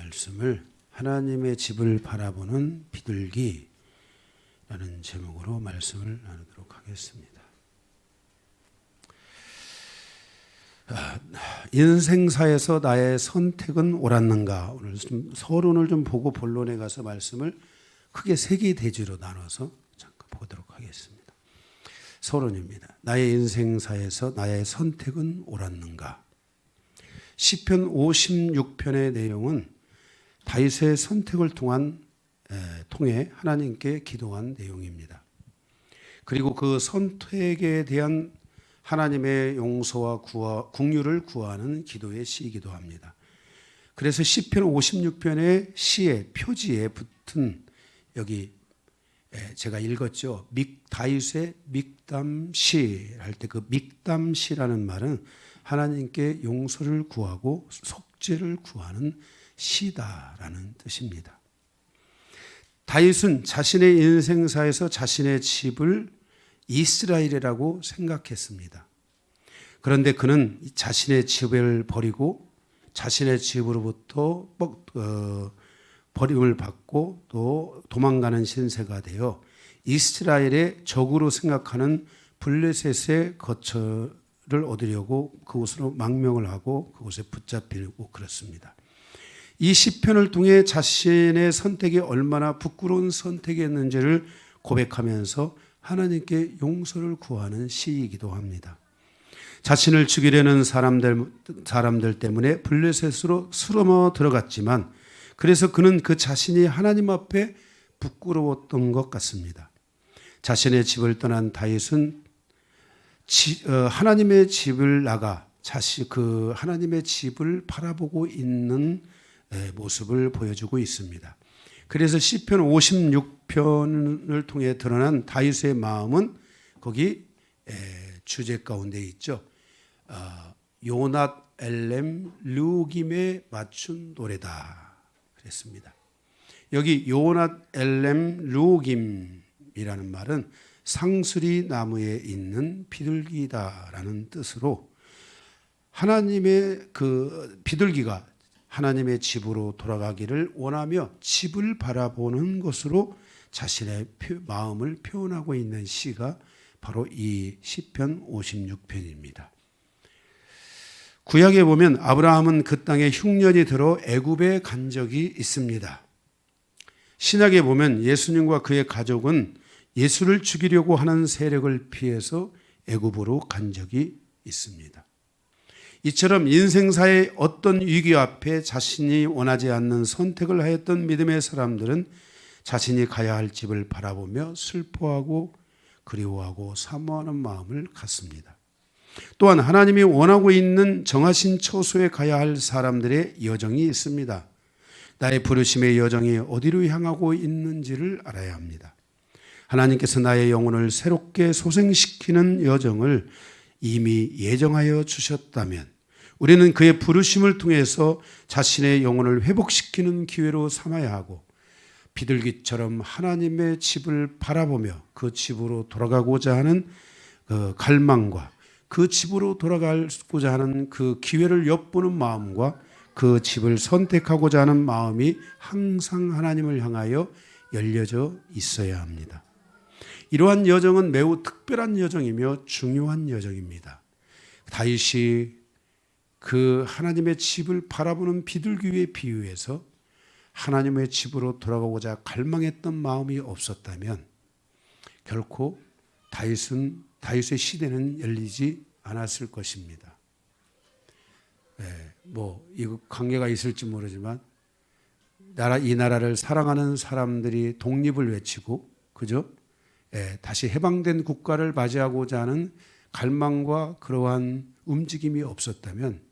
말씀을 하나님의 집을 바라보는 비둘기라는 제목으로 말씀을 나누도록 하겠습니다. 인생사에서 나의 선택은 옳았는가? 오늘 좀 서론을 좀 보고 본론에 가서 말씀을 크게 세 개 대지로 나눠서 잠깐 보도록 하겠습니다. 서론입니다. 나의 인생사에서 나의 선택은 옳았는가? 시편 56편의 내용은 다윗의 선택을 통해 하나님께 기도한 내용입니다. 그리고 그 선택에 대한 하나님의 용서와 긍휼을 구하는 기도의 시이기도 합니다. 그래서 시편 56편의 시의 표지에 붙은 여기 제가 읽었죠. 다윗의 믹담시 할 때 그 믹담시라는 말은 하나님께 용서를 구하고 속죄를 구하는 시다라는 뜻입니다. 다윗은 자신의 인생사에서 자신의 집을 이스라엘이라고 생각했습니다. 그런데 그는 자신의 집을 버리고 자신의 집으로부터 버림을 받고 또 도망가는 신세가 되어 이스라엘의 적으로 생각하는 블레셋의 거처를 얻으려고 그곳으로 망명을 하고 그곳에 붙잡히고 그렇습니다. 이 시편을 통해 자신의 선택이 얼마나 부끄러운 선택이었는지를 고백하면서 하나님께 용서를 구하는 시이기도 합니다. 자신을 죽이려는 사람들 때문에 블레셋으로 수렁어 들어갔지만 그래서 그는 그 자신이 하나님 앞에 부끄러웠던 것 같습니다. 자신의 집을 떠난 다윗은 하나님의 집을 나가 그 하나님의 집을 바라보고 있는 모습을 보여주고 있습니다. 그래서 시편 56편을 통해 드러난 다윗의 마음은 거기 주제 가운데 있죠. 요낫 엘렘 르우김에 맞춘 노래다 그랬습니다. 여기 요낫 엘렘 르우김이라는 말은 상수리 나무에 있는 비둘기다라는 뜻으로 하나님의 그 비둘기가 하나님의 집으로 돌아가기를 원하며 집을 바라보는 것으로 자신의 마음을 표현하고 있는 시가 바로 이 시편 56편입니다. 구약에 보면 아브라함은 그 땅에 흉년이 들어 애굽에 간 적이 있습니다. 신약에 보면 예수님과 그의 가족은 예수를 죽이려고 하는 세력을 피해서 애굽으로 간 적이 있습니다. 이처럼 인생사의 어떤 위기 앞에 자신이 원하지 않는 선택을 하였던 믿음의 사람들은 자신이 가야 할 집을 바라보며 슬퍼하고 그리워하고 사모하는 마음을 갖습니다. 또한 하나님이 원하고 있는 정하신 처소에 가야 할 사람들의 여정이 있습니다. 나의 부르심의 여정이 어디로 향하고 있는지를 알아야 합니다. 하나님께서 나의 영혼을 새롭게 소생시키는 여정을 이미 예정하여 주셨다면 우리는 그의 부르심을 통해서 자신의 영혼을 회복시키는 기회로 삼아야 하고 비둘기처럼 하나님의 집을 바라보며 그 집으로 돌아가고자 하는 그 갈망과 그 집으로 돌아가고자 하는 그 기회를 엿보는 마음과 그 집을 선택하고자 하는 마음이 항상 하나님을 향하여 열려져 있어야 합니다. 이러한 여정은 매우 특별한 여정이며 중요한 여정입니다. 다윗이 그 하나님의 집을 바라보는 비둘기에 비유해서 하나님의 집으로 돌아가고자 갈망했던 마음이 없었다면 결코 다윗의 시대는 열리지 않았을 것입니다. 이거 관계가 있을지 모르지만 이 나라를 사랑하는 사람들이 독립을 외치고 그죠? 다시 해방된 국가를 맞이하고자 하는 갈망과 그러한 움직임이 없었다면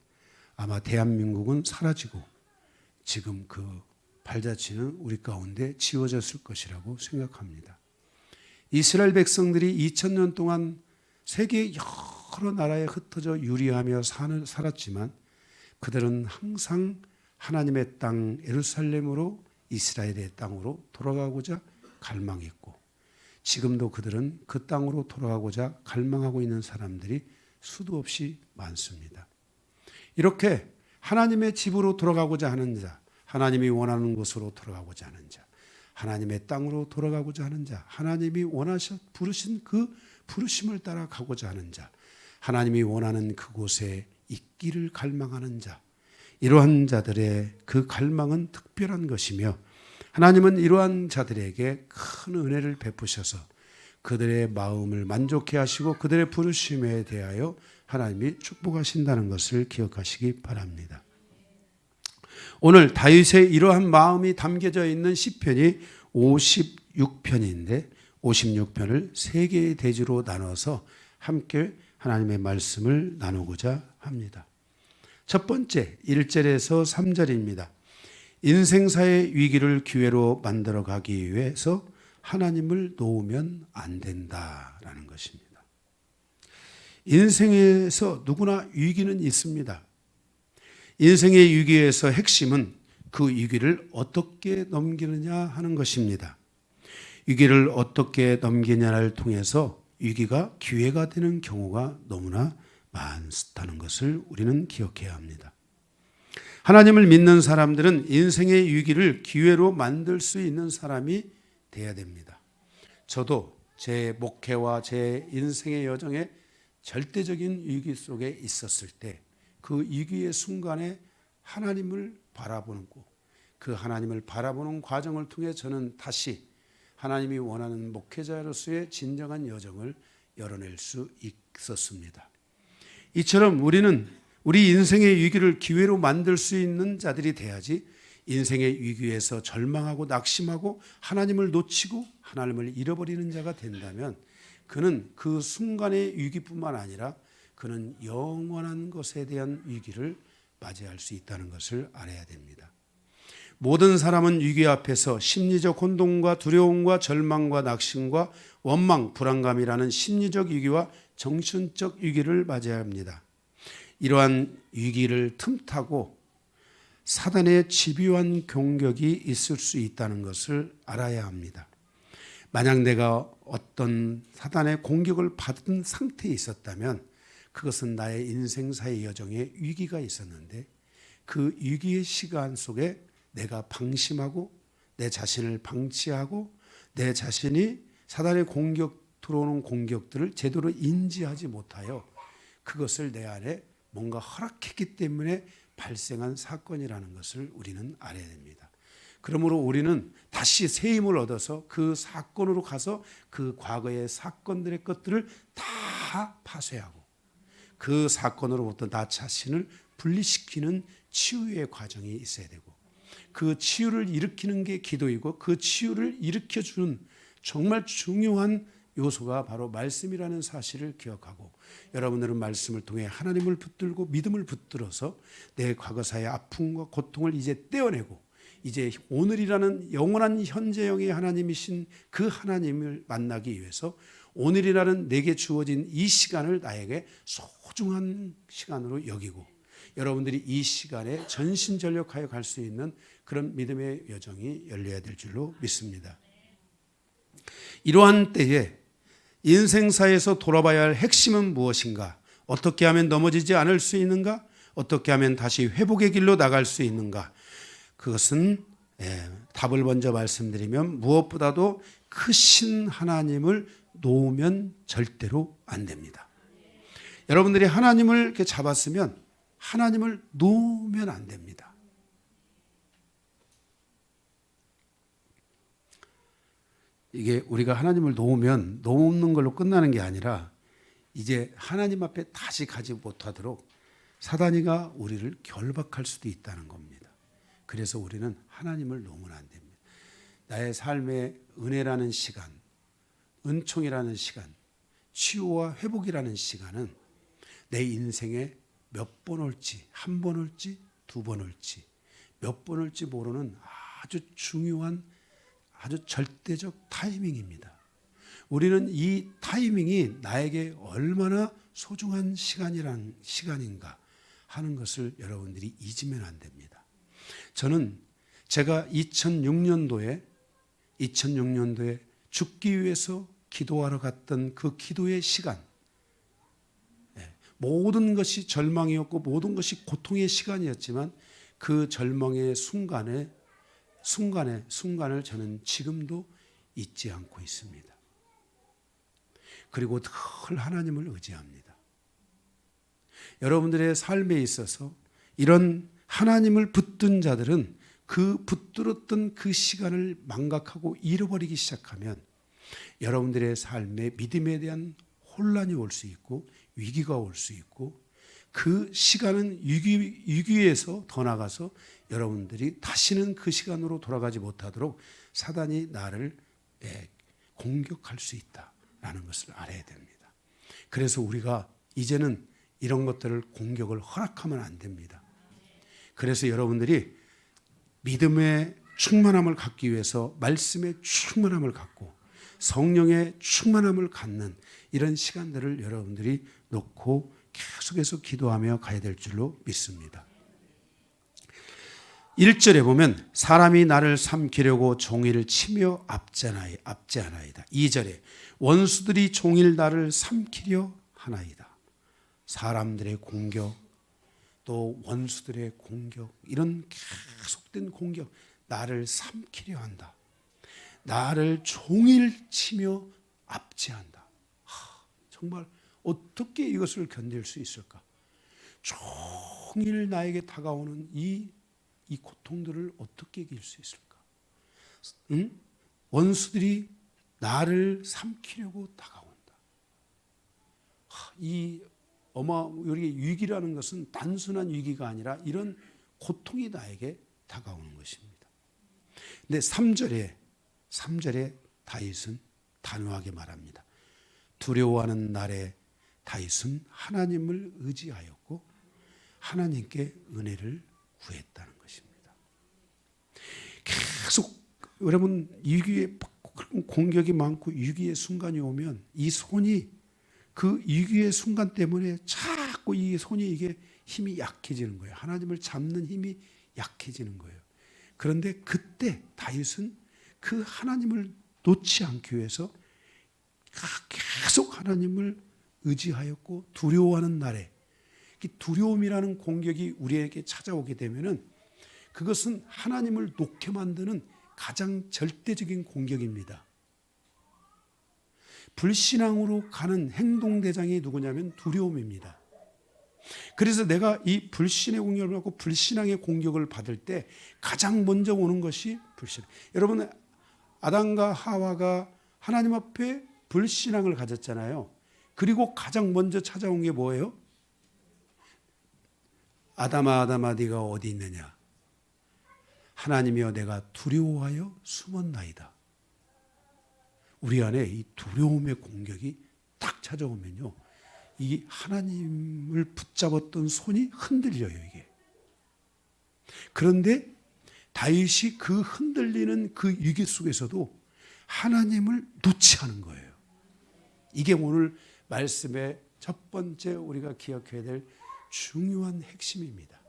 아마 대한민국은 사라지고 지금 그 발자취는 우리 가운데 지워졌을 것이라고 생각합니다. 이스라엘 백성들이 2000년 동안 세계 여러 나라에 흩어져 유리하며 살았지만 그들은 항상 하나님의 땅 예루살렘으로 이스라엘의 땅으로 돌아가고자 갈망했고 지금도 그들은 그 땅으로 돌아가고자 갈망하고 있는 사람들이 수도 없이 많습니다. 이렇게 하나님의 집으로 돌아가고자 하는 자, 하나님이 원하는 곳으로 돌아가고자 하는 자, 하나님의 땅으로 돌아가고자 하는 자, 하나님이 부르신 그 부르심을 따라 가고자 하는 자, 하나님이 원하는 그곳에 있기를 갈망하는 자, 이러한 자들의 그 갈망은 특별한 것이며 하나님은 이러한 자들에게 큰 은혜를 베푸셔서 그들의 마음을 만족해 하시고 그들의 부르심에 대하여 하나님이 축복하신다는 것을 기억하시기 바랍니다. 오늘 다윗의 이러한 마음이 담겨져 있는 시편이 56편인데 56편을 세 개의 대지로 나눠서 함께 하나님의 말씀을 나누고자 합니다. 첫 번째 1절에서 3절입니다. 인생사의 위기를 기회로 만들어 가기 위해서 하나님을 놓으면 안 된다라는 것입니다. 인생에서 누구나 위기는 있습니다. 인생의 위기에서 핵심은 그 위기를 어떻게 넘기느냐 하는 것입니다. 위기를 어떻게 넘기냐를 통해서 위기가 기회가 되는 경우가 너무나 많다는 것을 우리는 기억해야 합니다. 하나님을 믿는 사람들은 인생의 위기를 기회로 만들 수 있는 사람이 되어야 됩니다. 저도 제 목회와 제 인생의 여정에 절대적인 위기 속에 있었을 때 그 위기의 순간에 하나님을 바라보는 그 하나님을 바라보는 과정을 통해 저는 다시 하나님이 원하는 목회자로서의 진정한 여정을 열어낼 수 있었습니다. 이처럼 우리는 우리 인생의 위기를 기회로 만들 수 있는 자들이 돼야지 인생의 위기에서 절망하고 낙심하고 하나님을 놓치고 하나님을 잃어버리는 자가 된다면 그는 그 순간의 위기뿐만 아니라 그는 영원한 것에 대한 위기를 맞이할 수 있다는 것을 알아야 됩니다. 모든 사람은 위기 앞에서 심리적 혼동과 두려움과 절망과 낙심과 원망, 불안감이라는 심리적 위기와 정신적 위기를 맞이해야 합니다. 이러한 위기를 틈타고 사단의 집요한 공격이 있을 수 있다는 것을 알아야 합니다. 만약 내가 어떤 사단의 공격을 받은 상태에 있었다면 그것은 나의 인생사의 여정에 위기가 있었는데 그 위기의 시간 속에 내가 방심하고 내 자신을 방치하고 내 자신이 사단의 들어오는 공격들을 제대로 인지하지 못하여 그것을 내 안에 뭔가 허락했기 때문에 발생한 사건이라는 것을 우리는 알아야 됩니다. 그러므로 우리는 다시 새 힘을 얻어서 그 사건으로 가서 그 과거의 사건들의 것들을 다 파쇄하고 그 사건으로부터 나 자신을 분리시키는 치유의 과정이 있어야 되고 그 치유를 일으키는 게 기도이고 그 치유를 일으켜주는 정말 중요한 요소가 바로 말씀이라는 사실을 기억하고 여러분들은 말씀을 통해 하나님을 붙들고 믿음을 붙들어서 내 과거사의 아픔과 고통을 이제 떼어내고 이제 오늘이라는 영원한 현재형의 하나님이신 그 하나님을 만나기 위해서 오늘이라는 내게 주어진 이 시간을 나에게 소중한 시간으로 여기고 여러분들이 이 시간에 전심전력하여 갈 수 있는 그런 믿음의 여정이 열려야 될 줄로 믿습니다. 이러한 때에 인생사에서 돌아봐야 할 핵심은 무엇인가? 어떻게 하면 넘어지지 않을 수 있는가? 어떻게 하면 다시 회복의 길로 나갈 수 있는가? 그것은 답을 먼저 말씀드리면 무엇보다도 크신 하나님을 놓으면 절대로 안 됩니다. 여러분들이 하나님을 이렇게 잡았으면 하나님을 놓으면 안 됩니다. 이게 우리가 하나님을 놓는 걸로 끝나는 게 아니라 이제 하나님 앞에 다시 가지 못하도록 사단이가 우리를 결박할 수도 있다는 겁니다. 그래서 우리는 하나님을 놓으면 안 됩니다. 나의 삶의 은혜라는 시간, 은총이라는 시간, 치유와 회복이라는 시간은 내 인생에 몇 번 올지, 한 번 올지, 두 번 올지, 몇 번 올지 모르는 아주 중요한 아주 절대적 타이밍입니다. 우리는 이 타이밍이 나에게 얼마나 소중한 시간인가 하는 것을 여러분들이 잊으면 안 됩니다. 저는 제가 2006년도에 죽기 위해서 기도하러 갔던 그 기도의 시간, 모든 것이 절망이었고 모든 것이 고통의 시간이었지만 그 절망의 순간을 저는 지금도 잊지 않고 있습니다. 그리고 늘 하나님을 의지합니다. 여러분들의 삶에 있어서 이런 하나님을 붙든 자들은 그 붙들었던 그 시간을 망각하고 잃어버리기 시작하면 여러분들의 삶에 믿음에 대한 혼란이 올 수 있고 위기가 올 수 있고 그 시간은 위기에서 더 나가서 여러분들이 다시는 그 시간으로 돌아가지 못하도록 사단이 나를 공격할 수 있다라는 것을 알아야 됩니다. 그래서 우리가 이제는 이런 것들을 공격을 허락하면 안 됩니다. 그래서 여러분들이 믿음의 충만함을 갖기 위해서 말씀의 충만함을 갖고 성령의 충만함을 갖는 이런 시간들을 여러분들이 놓고 계속해서 기도하며 가야 될 줄로 믿습니다. 1절에 보면 사람이 나를 삼키려고 종이를 치며 압제하나이다. 2절에 원수들이 종일 나를 삼키려 하나이다. 사람들의 공격, 또 원수들의 공격, 이런 계속된 공격, 나를 삼키려 한다. 나를 종일 치며 압제한다. 정말 어떻게 이것을 견딜 수 있을까? 종일 나에게 다가오는 이 고통들을 어떻게 이길 수 있을까? 원수들이 나를 삼키려고 다가온다. 우리 위기라는 것은 단순한 위기가 아니라 이런 고통이 나에게 다가오는 것입니다. 근데 3절에 다윗은 단호하게 말합니다. 두려워하는 날에 다윗은 하나님을 의지하였고 하나님께 은혜를 구했다는 것입니다. 계속 여러분 위기에 공격이 많고 위기의 순간이 오면 이 손이 그 위기의 순간 때문에 자꾸 이 손이 이게 힘이 약해지는 거예요. 하나님을 잡는 힘이 약해지는 거예요. 그런데 그때 다윗은 그 하나님을 놓지 않기 위해서 계속 하나님을 의지하였고 두려워하는 날에 두려움이라는 공격이 우리에게 찾아오게 되면은 그것은 하나님을 놓게 만드는 가장 절대적인 공격입니다. 불신앙으로 가는 행동대장이 누구냐면 두려움입니다. 그래서 내가 이 불신의 공격을 받고 불신앙의 공격을 받을 때 가장 먼저 오는 것이 불신앙. 여러분 아담과 하와가 하나님 앞에 불신앙을 가졌잖아요. 그리고 가장 먼저 찾아온 게 뭐예요? 아담아 네가 어디 있느냐? 하나님이여 내가 두려워하여 숨었나이다. 우리 안에 이 두려움의 공격이 딱 찾아오면요, 이 하나님을 붙잡았던 손이 흔들려요, 이게. 그런데 다윗이 그 흔들리는 그 위기 속에서도 하나님을 놓지 않은 거예요. 이게 오늘 말씀의 첫 번째 우리가 기억해야 될 중요한 핵심입니다.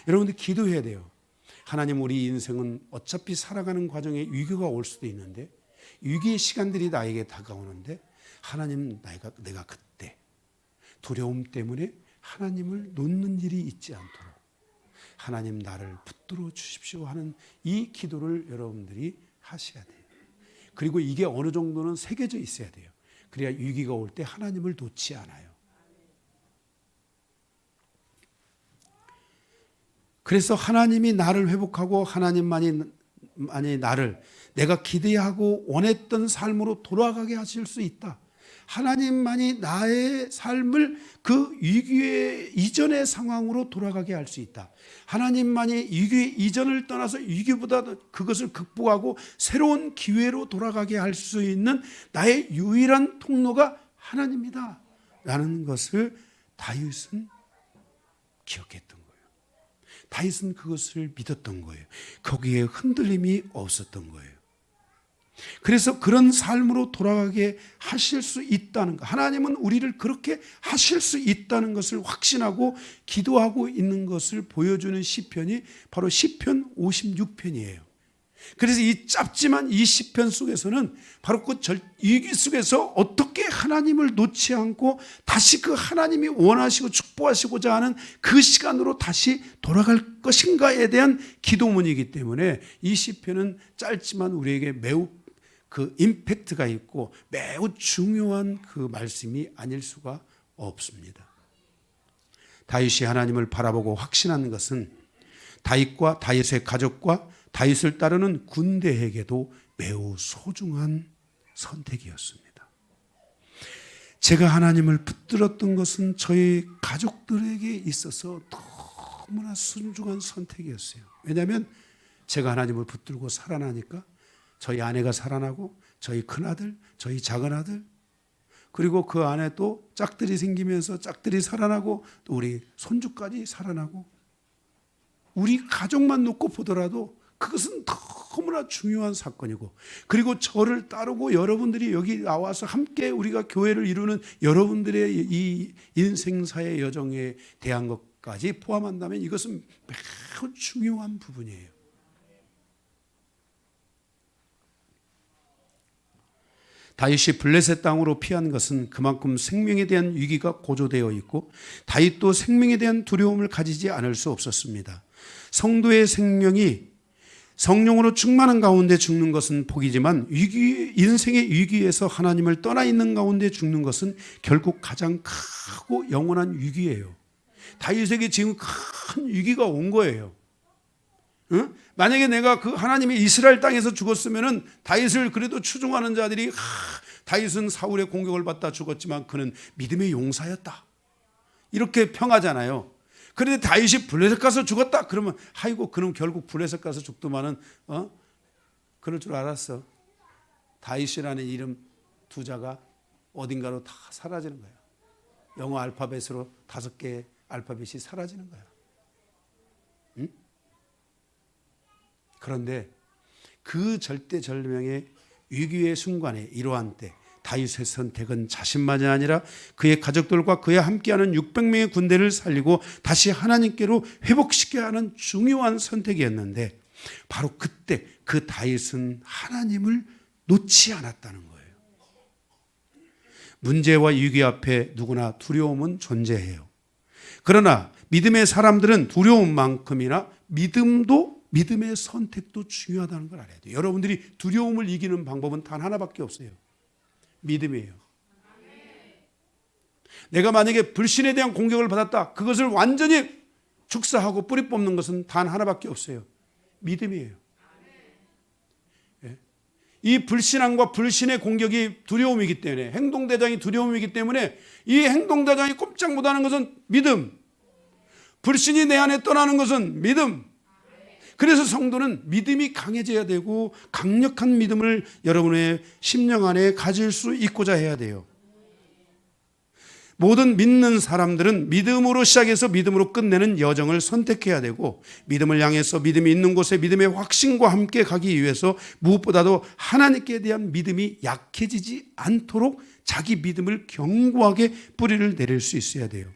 여러분들 기도해야 돼요. 하나님, 우리 인생은 어차피 살아가는 과정에 위기가 올 수도 있는데 위기의 시간들이 나에게 다가오는데 하나님, 내가 그때 두려움 때문에 하나님을 놓는 일이 있지 않도록 하나님 나를 붙들어 주십시오 하는 이 기도를 여러분들이 하셔야 돼요. 그리고 이게 어느 정도는 새겨져 있어야 돼요. 그래야 위기가 올 때 하나님을 놓지 않아요. 그래서 하나님이 나를 회복하고 하나님만이 나를 내가 기대하고 원했던 삶으로 돌아가게 하실 수 있다. 하나님만이 나의 삶을 그 위기의 이전의 상황으로 돌아가게 할 수 있다. 하나님만이 위기 이전을 떠나서 위기보다 그것을 극복하고 새로운 기회로 돌아가게 할 수 있는 나의 유일한 통로가 하나님이다 라는 것을 다윗은 기억했던 거예요. 다윗은 그것을 믿었던 거예요. 거기에 흔들림이 없었던 거예요. 그래서 그런 삶으로 돌아가게 하실 수 있다는 것, 하나님은 우리를 그렇게 하실 수 있다는 것을 확신하고 기도하고 있는 것을 보여주는 시편이 바로 시편 56편이에요. 그래서 이 짧지만 이 시편 속에서는 바로 그 위기 속에서 어떻게 하나님을 놓지 않고 다시 그 하나님이 원하시고 축복하시고자 하는 그 시간으로 다시 돌아갈 것인가에 대한 기도문이기 때문에 이 시편은 짧지만 우리에게 매우 그 임팩트가 있고 매우 중요한 그 말씀이 아닐 수가 없습니다. 다윗이 하나님을 바라보고 확신한 것은 다윗과 다윗의 가족과 다윗을 따르는 군대에게도 매우 소중한 선택이었습니다. 제가 하나님을 붙들었던 것은 저희 가족들에게 있어서 너무나 순중한 선택이었어요. 왜냐하면 제가 하나님을 붙들고 살아나니까 저희 아내가 살아나고 저희 큰아들, 저희 작은아들, 그리고 그 안에 또 짝들이 생기면서 짝들이 살아나고 또 우리 손주까지 살아나고, 우리 가족만 놓고 보더라도 그것은 너무나 중요한 사건이고, 그리고 저를 따르고 여러분들이 여기 나와서 함께 우리가 교회를 이루는 여러분들의 이 인생사의 여정에 대한 것까지 포함한다면 이것은 매우 중요한 부분이에요. 다윗이 블레셋 땅으로 피한 것은 그만큼 생명에 대한 위기가 고조되어 있고 다윗도 생명에 대한 두려움을 가지지 않을 수 없었습니다. 성도의 생명이 성령으로 충만한 가운데 죽는 것은 복이지만 인생의 위기에서 하나님을 떠나 있는 가운데 죽는 것은 결국 가장 크고 영원한 위기예요. 다윗에게 지금 큰 위기가 온 거예요. 응? 만약에 내가 그 하나님의 이스라엘 땅에서 죽었으면은 다윗을 그래도 추종하는 자들이 다윗은 사울의 공격을 받다 죽었지만 그는 믿음의 용사였다, 이렇게 평하잖아요. 그런데 다윗이 블레셋 가서 죽었다 그러면 아이고 그럼 결국 블레셋 가서 죽더만은 그럴 줄 알았어. 다윗이라는 이름 두 자가 어딘가로 다 사라지는 거야. 영어 알파벳으로 5개의 알파벳이 사라지는 거야. 응? 그런데 그 절대절명의 위기의 순간에 이러한 때 다윗의 선택은 자신만이 아니라 그의 가족들과 그와 함께하는 600명의 군대를 살리고 다시 하나님께로 회복시켜야 하는 중요한 선택이었는데, 바로 그때 그 다윗은 하나님을 놓지 않았다는 거예요. 문제와 위기 앞에 누구나 두려움은 존재해요. 그러나 믿음의 사람들은 두려움만큼이나 믿음의 선택도 중요하다는 걸 알아야 돼요. 여러분들이 두려움을 이기는 방법은 단 하나밖에 없어요. 믿음이에요. 내가 만약에 불신에 대한 공격을 받았다, 그것을 완전히 축사하고 뿌리 뽑는 것은 단 하나밖에 없어요. 믿음이에요. 이 불신앙과 불신의 공격이 두려움이기 때문에, 행동대장이 두려움이기 때문에 이 행동대장이 꼼짝 못하는 것은 믿음, 불신이 내 안에 떠나는 것은 믿음. 그래서 성도는 믿음이 강해져야 되고 강력한 믿음을 여러분의 심령 안에 가질 수 있고자 해야 돼요. 모든 믿는 사람들은 믿음으로 시작해서 믿음으로 끝내는 여정을 선택해야 되고, 믿음을 향해서 믿음이 있는 곳에 믿음의 확신과 함께 가기 위해서 무엇보다도 하나님께 대한 믿음이 약해지지 않도록 자기 믿음을 견고하게 뿌리를 내릴 수 있어야 돼요.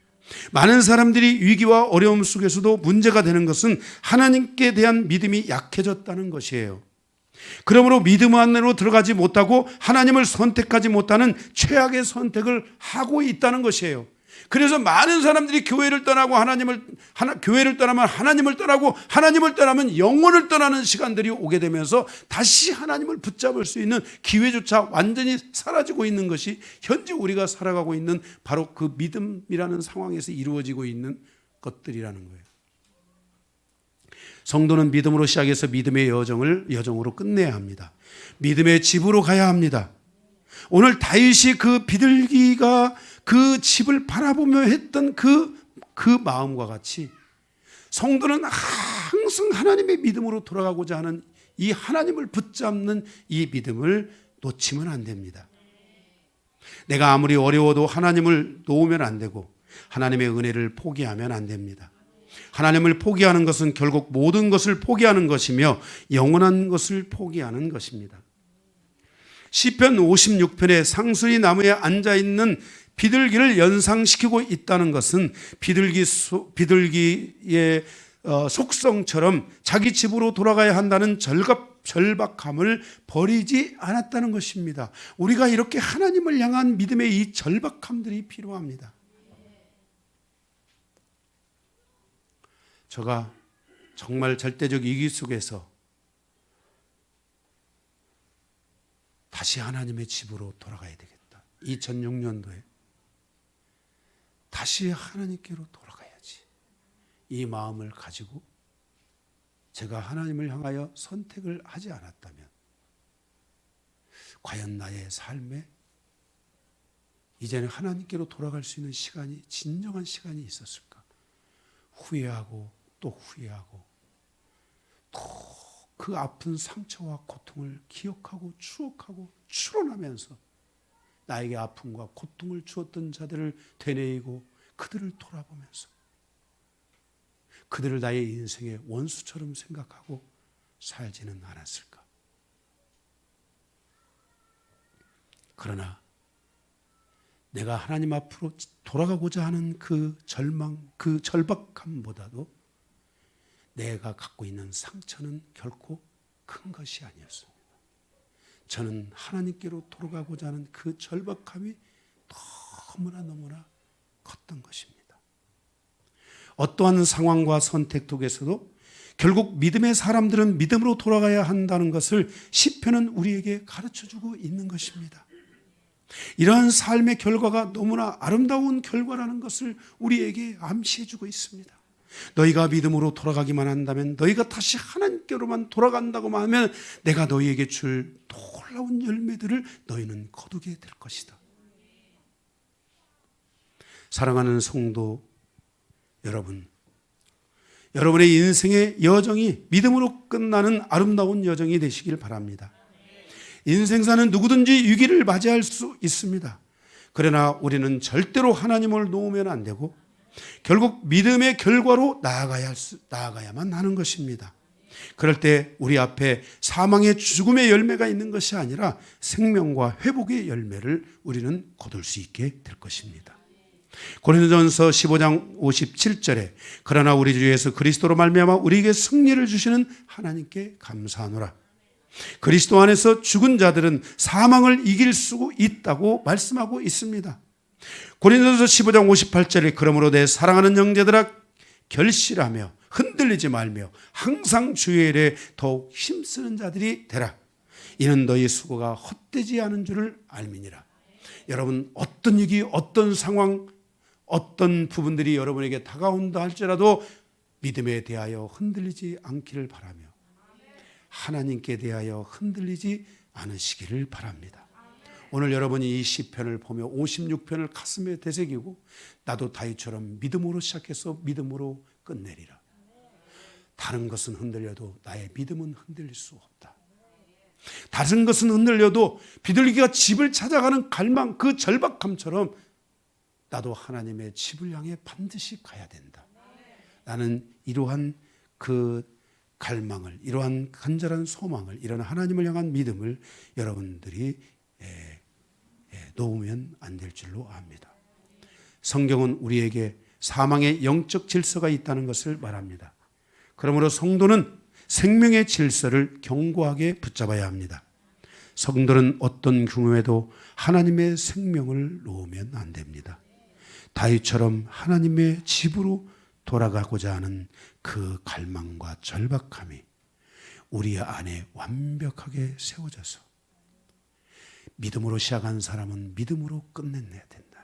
많은 사람들이 위기와 어려움 속에서도 문제가 되는 것은 하나님께 대한 믿음이 약해졌다는 것이에요. 그러므로 믿음 안으로 들어가지 못하고 하나님을 선택하지 못하는 최악의 선택을 하고 있다는 것이에요. 그래서 많은 사람들이 교회를 떠나고 교회를 떠나면 하나님을 떠나고, 하나님을 떠나면 영혼을 떠나는 시간들이 오게 되면서 다시 하나님을 붙잡을 수 있는 기회조차 완전히 사라지고 있는 것이 현재 우리가 살아가고 있는 바로 그 믿음이라는 상황에서 이루어지고 있는 것들이라는 거예요. 성도는 믿음으로 시작해서 믿음의 여정으로 끝내야 합니다. 믿음의 집으로 가야 합니다. 오늘 다윗이 그 비둘기가 그 집을 바라보며 했던 그 마음과 같이 성도는 항상 하나님의 믿음으로 돌아가고자 하는 이 하나님을 붙잡는 이 믿음을 놓치면 안 됩니다. 내가 아무리 어려워도 하나님을 놓으면 안 되고 하나님의 은혜를 포기하면 안 됩니다. 하나님을 포기하는 것은 결국 모든 것을 포기하는 것이며 영원한 것을 포기하는 것입니다. 시편 56편에 상수리 나무에 앉아있는 비둘기를 연상시키고 있다는 것은 비둘기의 속성처럼 자기 집으로 돌아가야 한다는 절박함을 버리지 않았다는 것입니다. 우리가 이렇게 하나님을 향한 믿음의 이 절박함들이 필요합니다. 제가 정말 절대적 위기 속에서 다시 하나님의 집으로 돌아가야 되겠다. 2006년도에 다시 하나님께로 돌아가야지. 이 마음을 가지고 제가 하나님을 향하여 선택을 하지 않았다면 과연 나의 삶에 이제는 하나님께로 돌아갈 수 있는 시간이, 진정한 시간이 있었을까? 후회하고 또 후회하고 또 그 아픈 상처와 고통을 기억하고 추억하고 추론하면서 나에게 아픔과 고통을 주었던 자들을 되뇌이고 그들을 돌아보면서 그들을 나의 인생의 원수처럼 생각하고 살지는 않았을까? 그러나 내가 하나님 앞으로 돌아가고자 하는 그 절망, 그 절박함보다도 내가 갖고 있는 상처는 결코 큰 것이 아니었습니다. 저는 하나님께로 돌아가고자 하는 그 절박함이 너무나 컸던 것입니다. 어떠한 상황과 선택 속에서도 결국 믿음의 사람들은 믿음으로 돌아가야 한다는 것을 시편은 우리에게 가르쳐주고 있는 것입니다. 이러한 삶의 결과가 너무나 아름다운 결과라는 것을 우리에게 암시해주고 있습니다. 너희가 믿음으로 돌아가기만 한다면, 너희가 다시 하나님께로만 돌아간다고만 하면 내가 너희에게 줄 놀라운 열매들을 너희는 거두게 될 것이다. 사랑하는 성도 여러분, 여러분의 인생의 여정이 믿음으로 끝나는 아름다운 여정이 되시길 바랍니다. 인생사는 누구든지 위기를 맞이할 수 있습니다. 그러나 우리는 절대로 하나님을 놓으면 안 되고 결국 믿음의 결과로 나아가야만 하는 것입니다. 그럴 때 우리 앞에 사망의 죽음의 열매가 있는 것이 아니라 생명과 회복의 열매를 우리는 거둘 수 있게 될 것입니다. 고린도전서 15장 57절에 그러나 우리 주 예수 그리스도로 말미암아 우리에게 승리를 주시는 하나님께 감사하노라. 그리스도 안에서 죽은 자들은 사망을 이길 수 있다고 말씀하고 있습니다. 고린도전서 15장 58절에 그러므로 내 사랑하는 형제들아 결실하며 흔들리지 말며 항상 주의 일에 더욱 힘쓰는 자들이 되라. 이는 너희 수고가 헛되지 않은 줄을 알미니라. 여러분, 어떤 위기, 어떤 상황, 어떤 부분들이 여러분에게 다가온다 할지라도 믿음에 대하여 흔들리지 않기를 바라며 하나님께 대하여 흔들리지 않으시기를 바랍니다. 오늘 여러분이 이 시편을 보며 56편을 가슴에 되새기고 나도 다윗처럼 믿음으로 시작해서 믿음으로 끝내리라. 다른 것은 흔들려도 나의 믿음은 흔들릴 수 없다. 다른 것은 흔들려도 비둘기가 집을 찾아가는 갈망, 그 절박함처럼 나도 하나님의 집을 향해 반드시 가야 된다. 나는 이러한 그 갈망을, 이러한 간절한 소망을, 이런 하나님을 향한 믿음을 여러분들이 놓으면 안 될 줄로 압니다. 성경은 우리에게 사망의 영적 질서가 있다는 것을 말합니다. 그러므로 성도는 생명의 질서를 견고하게 붙잡아야 합니다. 성도는 어떤 경우에도 하나님의 생명을 놓으면 안 됩니다. 다윗처럼 하나님의 집으로 돌아가고자 하는 그 갈망과 절박함이 우리 안에 완벽하게 세워져서 믿음으로 시작한 사람은 믿음으로 끝내야 된다.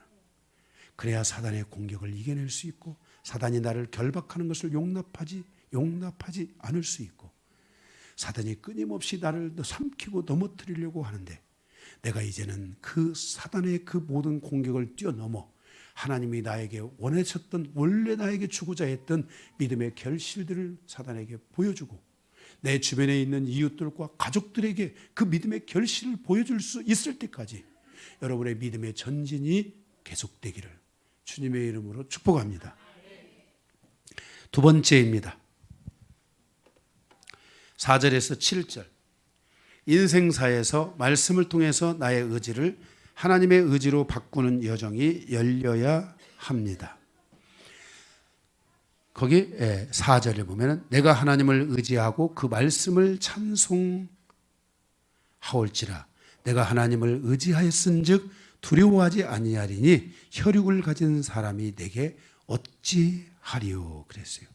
그래야 사단의 공격을 이겨낼 수 있고 사단이 나를 결박하는 것을 용납하지 않을 수 있고 사단이 끊임없이 나를 삼키고 넘어뜨리려고 하는데 내가 이제는 그 사단의 그 모든 공격을 뛰어넘어 하나님이 나에게 원하셨던, 원래 나에게 주고자 했던 믿음의 결실들을 사단에게 보여주고 내 주변에 있는 이웃들과 가족들에게 그 믿음의 결실을 보여줄 수 있을 때까지 여러분의 믿음의 전진이 계속되기를 주님의 이름으로 축복합니다. 두 번째입니다. 4절에서 7절. 인생사에서 말씀을 통해서 나의 의지를 하나님의 의지로 바꾸는 여정이 열려야 합니다. 거기 4절에 보면은 내가 하나님을 의지하고 그 말씀을 찬송하올지라 내가 하나님을 의지하였은즉 두려워하지 아니하리니 혈육을 가진 사람이 내게 어찌하리요 그랬어요.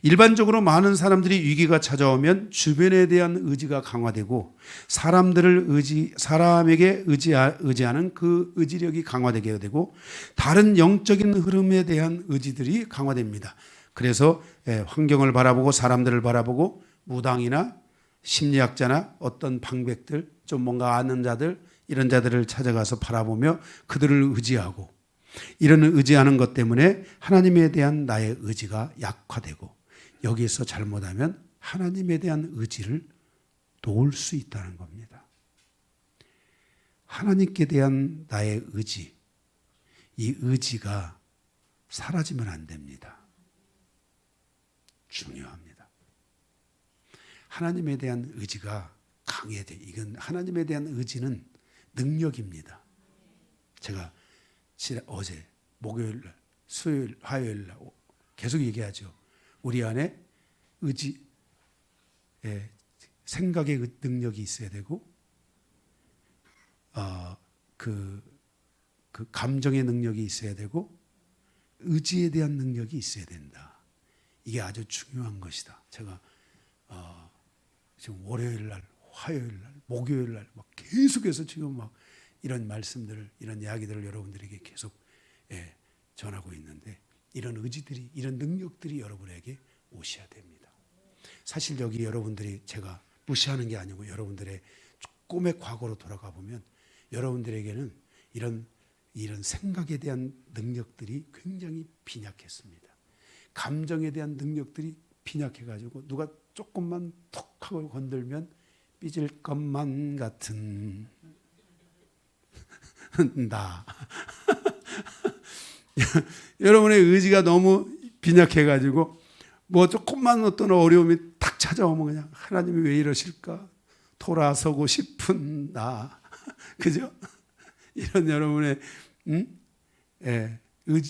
일반적으로 많은 사람들이 위기가 찾아오면 주변에 대한 의지가 강화되고 사람에게 의지하는 그 의지력이 강화되게 되고 다른 영적인 흐름에 대한 의지들이 강화됩니다. 그래서 환경을 바라보고 사람들을 바라보고 무당이나 심리학자나 어떤 방백들 좀 뭔가 아는 자들 이런 자들을 찾아가서 바라보며 그들을 의지하고 이런 의지하는 것 때문에 하나님에 대한 나의 의지가 약화되고 여기서 잘못하면 하나님에 대한 의지를 놓을 수 있다는 겁니다. 하나님께 대한 나의 의지, 이 의지가 사라지면 안 됩니다. 중요합니다. 하나님에 대한 의지가 강해야 돼요. 이건 하나님에 대한 의지는 능력입니다. 제가 어제 목요일 날, 수요일, 화요일 날 계속 얘기하죠. 우리 안에 의지, 생각의 능력이 있어야 되고, 그 감정의 능력이 있어야 되고, 의지에 대한 능력이 있어야 된다. 이게 아주 중요한 것이다. 제가 지금 월요일 날, 화요일 날, 목요일 날 막 계속해서 지금 막 이런 말씀들을 이런 이야기들을 여러분들에게 계속 전하고 있는데 이런 의지들이 이런 능력들이 여러분에게 오셔야 됩니다. 사실 여기 여러분들이 제가 무시하는 게 아니고 여러분들의 꿈의 과거로 돌아가 보면 여러분들에게는 이런 생각에 대한 능력들이 굉장히 빈약했습니다. 감정에 대한 능력들이 빈약해가지고 누가 조금만 톡 하고 건들면 삐질 것만 같은 나. 여러분의 의지가 너무 빈약해가지고 뭐 조금만 어떤 어려움이 탁 찾아오면 그냥 하나님이 왜 이러실까? 돌아서고 싶은 나. 그죠? 이런 여러분의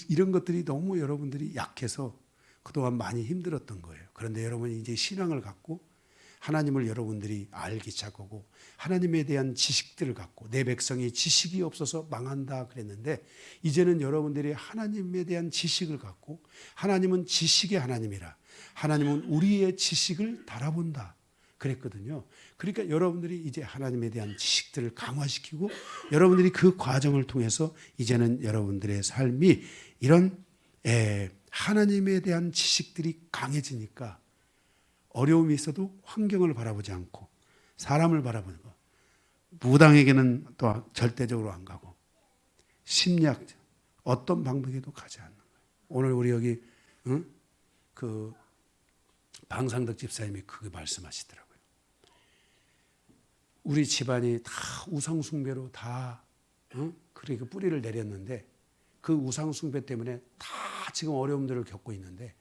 이런 것들이 너무 여러분들이 약해서 그동안 많이 힘들었던 거예요. 그런데 여러분이 이제 신앙을 갖고 하나님을 여러분들이 알기 시작하고 하나님에 대한 지식들을 갖고 내 백성이 지식이 없어서 망한다 그랬는데 이제는 여러분들이 하나님에 대한 지식을 갖고 하나님은 지식의 하나님이라 하나님은 우리의 지식을 달아본다 그랬거든요. 그러니까 여러분들이 이제 하나님에 대한 지식들을 강화시키고 여러분들이 그 과정을 통해서 이제는 여러분들의 삶이 이런 하나님에 대한 지식들이 강해지니까 어려움이 있어도 환경을 바라보지 않고 사람을 바라보는 거. 무당에게는 또 절대적으로 안 가고 심리학 어떤 방법에도 가지 않는 거예요. 오늘 우리 여기 그 방상덕 집사님이 그게 말씀하시더라고요. 우리 집안이 다 우상숭배로 다 그러니까 뿌리를 내렸는데 그 우상숭배 때문에 다 지금 어려움들을 겪고 있는데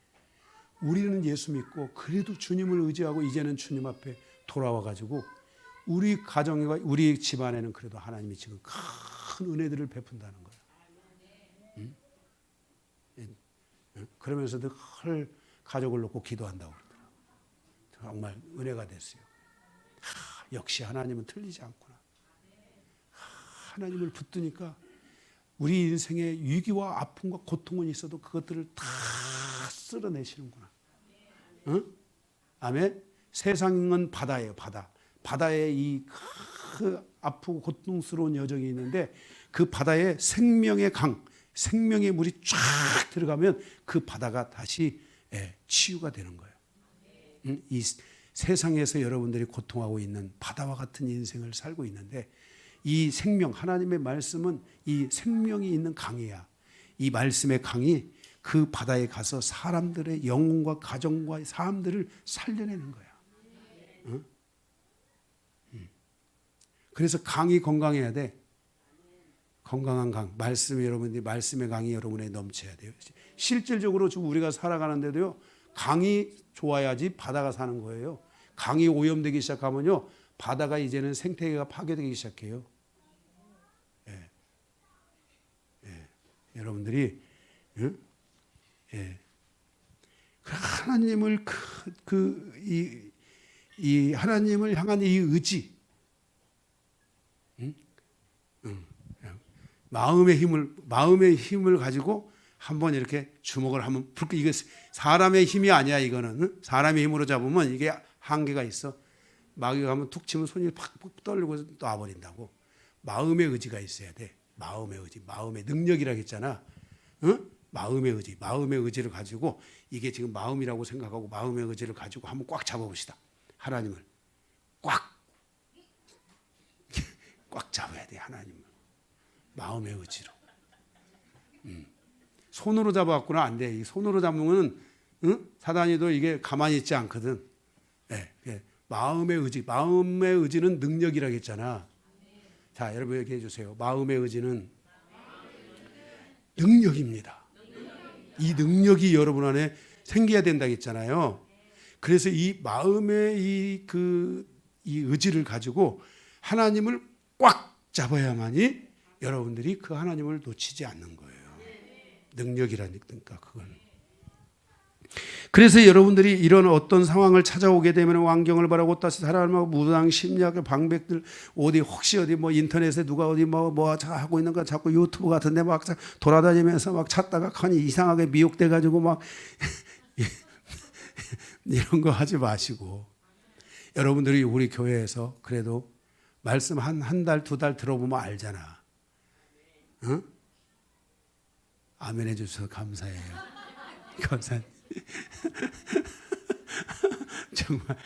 우리는 예수 믿고 그래도 주님을 의지하고 이제는 주님 앞에 돌아와 가지고 우리 가정과 우리 집안에는 그래도 하나님이 지금 큰 은혜들을 베푼다는 거예요. 그러면서도 늘 가족을 놓고 기도한다고 그러더라고요. 정말 은혜가 됐어요. 역시 하나님은 틀리지 않구나. 하나님을 붙드니까 우리 인생에 위기와 아픔과 고통은 있어도 그것들을 다 쓸어내시는구나. 응? 아멘. 세상은 바다예요, 바다. 바다에 이 아프고 고통스러운 여정이 있는데 그 바다에 생명의 강, 생명의 물이 쫙 들어가면 그 바다가 다시 치유가 되는 거예요. 응? 이 세상에서 여러분들이 고통하고 있는 바다와 같은 인생을 살고 있는데 이 생명, 하나님의 말씀은 이 생명이 있는 강이야. 이 말씀의 강이 그 바다에 가서 사람들의 영혼과 가정과 삶들을 살려내는 거야. 응? 그래서 강이 건강해야 돼. 건강한 강, 말씀이 여러분들이 말씀의 강이 여러분에 넘쳐야 돼요. 실질적으로 지금 우리가 살아가는데도요, 강이 좋아야지 바다가 사는 거예요. 강이 오염되기 시작하면요, 바다가 이제는 생태계가 파괴되기 시작해요. 여러분들이 하나님을 이 하나님을 향한 이 의지, 마음의 힘을 가지고 한번 이렇게 주먹을 하면 이게 사람의 힘이 아니야. 이거는 사람의 힘으로 잡으면 이게 한계가 있어. 마귀가 가면 툭 치면 손이 팍팍 떨리고 놔버린다고. 마음의 의지가 있어야 돼. 마음의 의지, 마음의 능력이라고 했잖아. 응? 마음의 의지, 마음의 의지를 가지고 이게 지금 마음이라고 생각하고 마음의 의지를 가지고 한번 꽉 잡아봅시다. 하나님을 꽉 잡아야 돼. 하나님을 마음의 의지로. 손으로 잡아갖고는 안 돼. 이 손으로 잡으면 사단이도 이게 가만히 있지 않거든. 네. 마음의 의지는 능력이라고 했잖아. 자, 여러분 얘기해 주세요. 마음의 의지는 능력입니다. 이 능력이 여러분 안에 생겨야 된다고 했잖아요. 그래서 이 마음의 이 의지를 가지고 하나님을 꽉 잡아야만이 여러분들이 그 하나님을 놓치지 않는 거예요. 능력이라니까 그건. 그래서 여러분들이 이런 어떤 상황을 찾아오게 되면 왕경을 바라고 다시 사람하고 무당 심리학의 방백들 혹시 어디 뭐 인터넷에 누가 어디 뭐 하고 있는 거 자꾸 유튜브 같은데 막 돌아다니면서 막 찾다가 괜히 이상하게 미혹돼 가지고 막 이런 거 하지 마시고, 여러분들이 우리 교회에서 그래도 말씀 한 달, 두 달 들어보면 알잖아. 응? 아멘 해주셔서 감사해요. 감사합니다. 정말.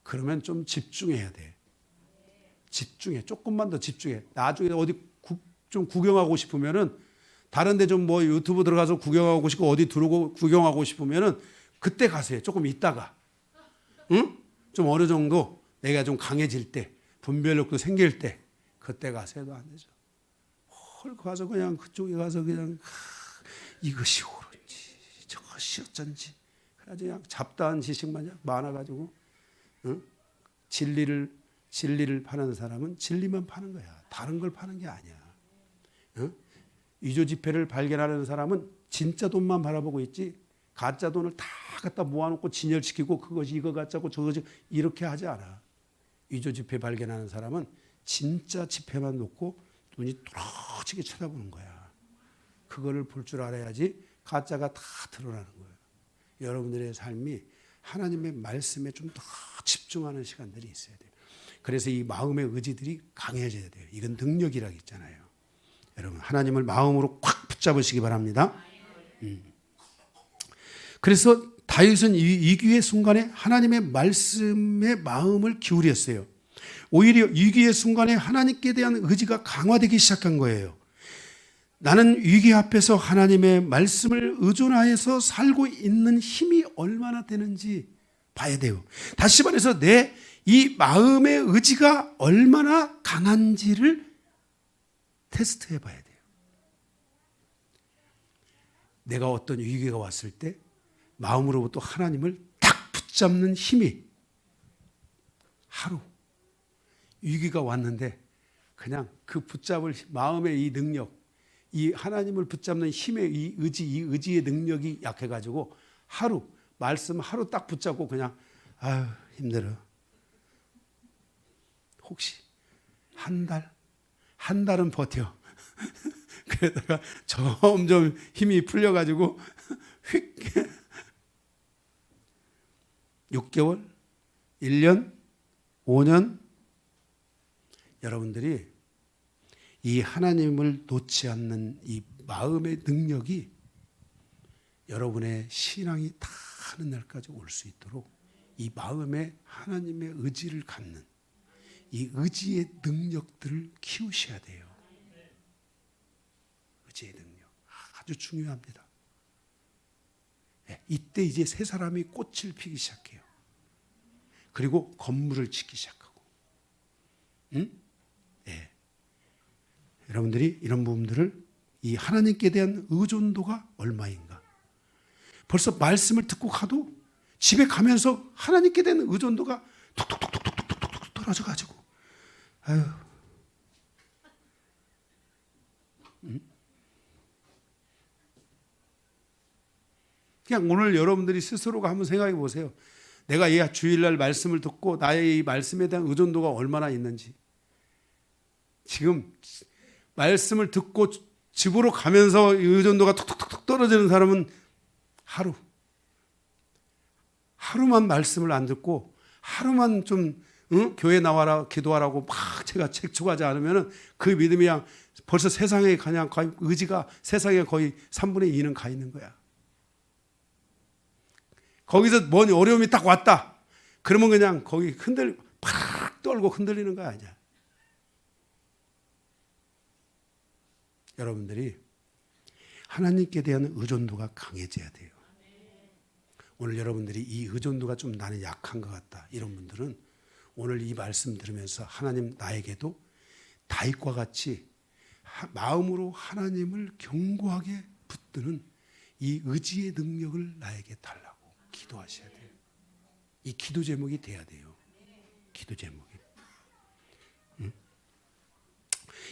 그러면 좀 집중해야 돼. 집중해. 조금만 더 집중해. 나중에 어디 좀 구경하고 싶으면은 다른 데 좀 뭐 유튜브 들어가서 구경하고 싶고 어디 들어오고 구경하고 싶으면은 그때 가세요. 조금 있다가. 응? 좀 어느 정도 내가 좀 강해질 때, 분별력도 생길 때 그때 가서도 안 되죠. 가서 그냥 그쪽에 가서 그냥 이것이 옳은지 저것이 어쩐지 그냥 잡다한 지식만 많아가지고 진리를 파는 사람은 진리만 파는 거야. 다른 걸 파는 게 아니야. 위조 지폐를 발견하는 사람은 진짜 돈만 바라보고 있지 가짜 돈을 다 갖다 모아놓고 진열시키고 그것이 이거 가짜고 저것이 이렇게 하지 않아. 위조 지폐 발견하는 사람은 진짜 지폐만 놓고 눈이 뚫어지게 쳐다보는 거야. 그거를 볼 줄 알아야지 가짜가 다 드러나는 거예요. 여러분들의 삶이 하나님의 말씀에 좀 더 집중하는 시간들이 있어야 돼요. 그래서 이 마음의 의지들이 강해져야 돼요. 이건 능력이라고 했잖아요. 여러분 하나님을 마음으로 꽉 붙잡으시기 바랍니다. 그래서 다윗은 이 위기의 순간에 하나님의 말씀에 마음을 기울였어요. 오히려 위기의 순간에 하나님께 대한 의지가 강화되기 시작한 거예요. 나는 위기 앞에서 하나님의 말씀을 의존하여서 살고 있는 힘이 얼마나 되는지 봐야 돼요. 다시 말해서 내 이 마음의 의지가 얼마나 강한지를 테스트해 봐야 돼요. 내가 어떤 위기가 왔을 때 마음으로부터 하나님을 딱 붙잡는 힘이 하루 위기가 왔는데 그냥 그 붙잡을 마음의 이 능력, 이 하나님을 붙잡는 힘의 이 의지의 능력이 약해가지고 말씀 하루 딱 붙잡고 그냥 아유 힘들어. 혹시 한 달은 버텨. 그러다가 점점 힘이 풀려가지고 휙 6개월, 1년, 5년 여러분들이 이 하나님을 놓지 않는 이 마음의 능력이 여러분의 신앙이 다 하는 날까지 올 수 있도록 이 마음에 하나님의 의지를 갖는 이 의지의 능력들을 키우셔야 돼요. 의지의 능력 아주 중요합니다. 이때 이제 세 사람이 꽃을 피기 시작해요. 그리고 건물을 짓기 시작하고. 여러분들이 이런 부분들을 이 하나님께 대한 의존도가 얼마인가. 벌써 말씀을 듣고 가도 집에 가면서 하나님께 대한 의존도가 톡톡톡톡톡톡 떨어져가지고 아유. 그냥 오늘 여러분들이 스스로가 한번 생각해 보세요. 내가 이 주일날 말씀을 듣고 나의 이 말씀에 대한 의존도가 얼마나 있는지. 지금 말씀을 듣고 집으로 가면서 의존도가 툭툭툭 떨어지는 사람은 하루만 말씀을 안 듣고 하루만 좀 교회 나와라 기도하라고 막 제가 책촉하지 않으면 그 믿음이 그냥 벌써 세상에 그냥 거의 의지가 세상에 거의 3분의 2는 가 있는 거야. 거기서 뭔 어려움이 딱 왔다. 그러면 그냥 거기 팍 떨고 흔들리는 거야. 이제. 여러분들이 하나님께 대한 의존도가 강해져야 돼요. 오늘 여러분들이 이 의존도가 좀 나는 약한 것 같다. 이런 분들은 오늘 이 말씀 들으면서 하나님 나에게도 다윗과 같이 마음으로 하나님을 견고하게 붙드는 이 의지의 능력을 나에게 달라고 기도하셔야 돼요. 이 기도 제목이 돼야 돼요. 기도 제목이.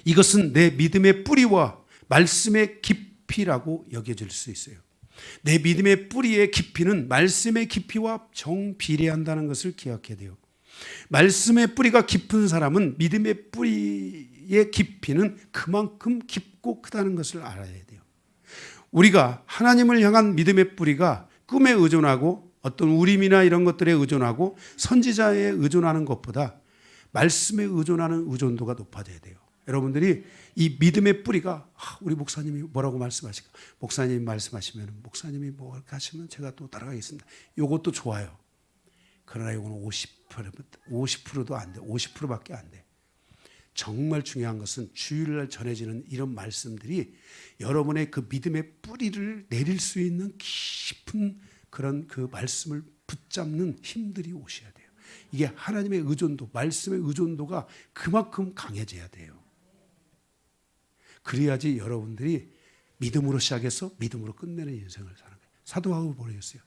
이것은 내 믿음의 뿌리와 말씀의 깊이라고 여겨질 수 있어요. 내 믿음의 뿌리의 깊이는 말씀의 깊이와 정비례한다는 것을 기억해야 돼요. 말씀의 뿌리가 깊은 사람은 믿음의 뿌리의 깊이는 그만큼 깊고 크다는 것을 알아야 돼요. 우리가 하나님을 향한 믿음의 뿌리가 꿈에 의존하고 어떤 우림이나 이런 것들에 의존하고 선지자에 의존하는 것보다 말씀에 의존하는 의존도가 높아져야 돼요. 여러분들이 이 믿음의 뿌리가 우리 목사님이 뭐라고 말씀하실까? 목사님이 말씀하시면 목사님이 뭐 하시면 제가 또 따라가겠습니다. 이것도 좋아요. 그러나 이거는 50%도 안 돼. 50%밖에 안 돼. 정말 중요한 것은 주일날 전해지는 이런 말씀들이 여러분의 그 믿음의 뿌리를 내릴 수 있는 깊은 그런 그 말씀을 붙잡는 힘들이 오셔야 돼요. 이게 하나님의 의존도, 말씀의 의존도가 그만큼 강해져야 돼요. 그래야지 여러분들이 믿음으로 시작해서 믿음으로 끝내는 인생을 사는 거예요. 사도 바울이 모르겠어요.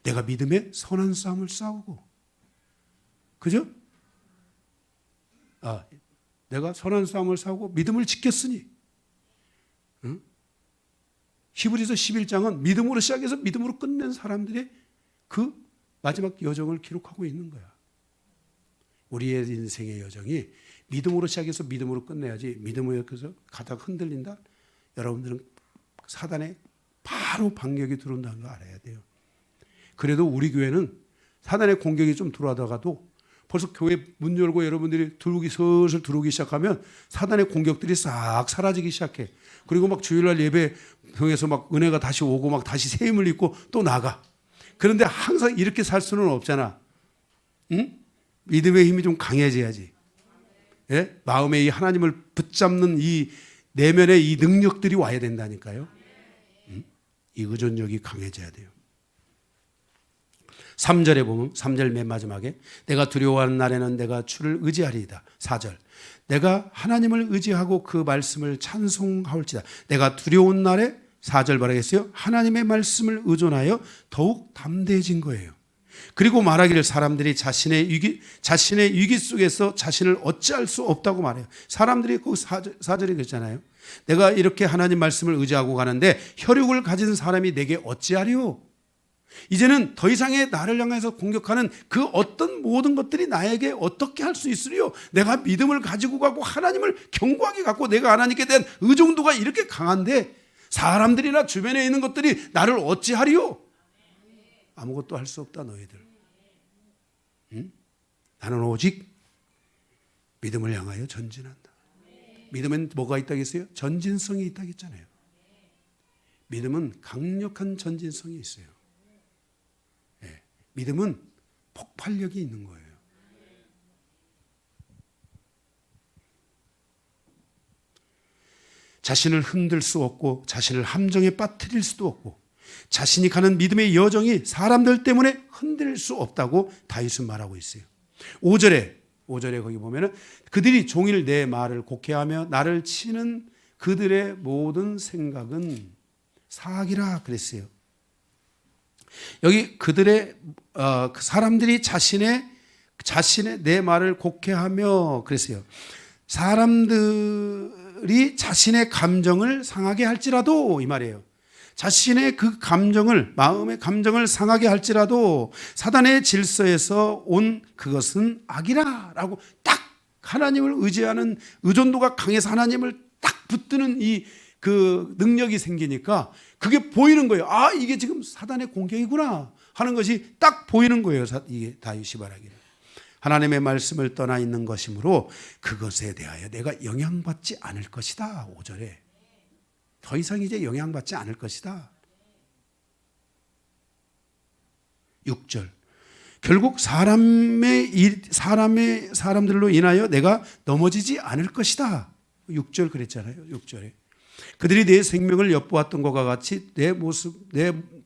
내가 믿음의 선한 싸움을 싸우고, 그죠? 내가 선한 싸움을 싸우고 믿음을 지켰으니. 응? 히브리서 11장은 믿음으로 시작해서 믿음으로 끝낸 사람들의 그 마지막 여정을 기록하고 있는 거야. 우리의 인생의 여정이 믿음으로 시작해서 믿음으로 끝내야지. 믿음으로 해서 가다가 흔들린다? 여러분들은 사단에 바로 반격이 들어온다는 거 알아야 돼요. 그래도 우리 교회는 사단의 공격이 좀 들어가다가도 벌써 교회 문 열고 여러분들이 슬슬 들어오기 시작하면 사단의 공격들이 싹 사라지기 시작해. 그리고 막 주일날 예배 통해서 막 은혜가 다시 오고 막 다시 새 힘을 입고 또 나가. 그런데 항상 이렇게 살 수는 없잖아. 응? 믿음의 힘이 좀 강해져야지. 예? 마음에 이 하나님을 붙잡는 이 내면의 이 능력들이 와야 된다니까요. 응? 이 의존력이 강해져야 돼요. 3절에 보면 3절 맨 마지막에 내가 두려워하는 날에는 내가 주를 의지하리이다. 4절 내가 하나님을 의지하고 그 말씀을 찬송하올지다. 내가 두려운 날에 4절 말하겠어요. 하나님의 말씀을 의존하여 더욱 담대해진 거예요. 그리고 말하기를 사람들이 자신의 위기 속에서 자신을 어찌할 수 없다고 말해요. 사람들이 그 4절에 그랬잖아요. 내가 이렇게 하나님 말씀을 의지하고 가는데 혈육을 가진 사람이 내게 어찌하리요? 이제는 더 이상의 나를 향해서 공격하는 그 어떤 모든 것들이 나에게 어떻게 할 수 있으리요? 내가 믿음을 가지고 가고 하나님을 견고하게 갖고 내가 하나님께 대한 의존도가 이렇게 강한데 사람들이나 주변에 있는 것들이 나를 어찌하리요? 아무것도 할 수 없다 너희들. 응? 나는 오직 믿음을 향하여 전진한다. 믿음엔 뭐가 있다겠어요? 전진성이 있다겠잖아요. 믿음은 강력한 전진성이 있어요. 믿음은 폭발력이 있는 거예요. 자신을 흔들 수 없고 자신을 함정에 빠뜨릴 수도 없고 자신이 가는 믿음의 여정이 사람들 때문에 흔들릴 수 없다고 다윗은 말하고 있어요. 5절에 거기 보면은 그들이 종일 내 말을 곡해하며 나를 치는 그들의 모든 생각은 사악이라 그랬어요. 여기 그들의 사람들이 자신의 내 말을 곡해하며 그랬어요. 사람들이 자신의 감정을 상하게 할지라도 이 말이에요. 자신의 그 감정을, 마음의 감정을 상하게 할지라도 사단의 질서에서 온 그것은 악이라 라고 딱 하나님을 의지하는 의존도가 강해서 하나님을 딱 붙드는 그 능력이 생기니까 그게 보이는 거예요. 아, 이게 지금 사단의 공격이구나 하는 것이 딱 보이는 거예요. 이게 다윗이 말하기를. 하나님의 말씀을 떠나 있는 것이므로 그것에 대하여 내가 영향받지 않을 것이다. 5절에. 더 이상 이제 영향받지 않을 것이다. 6절. 결국 사람들로 인하여 내가 넘어지지 않을 것이다. 6절 그랬잖아요. 6절에. 그들이 내 생명을 엿보았던 것과 같이 내 모습,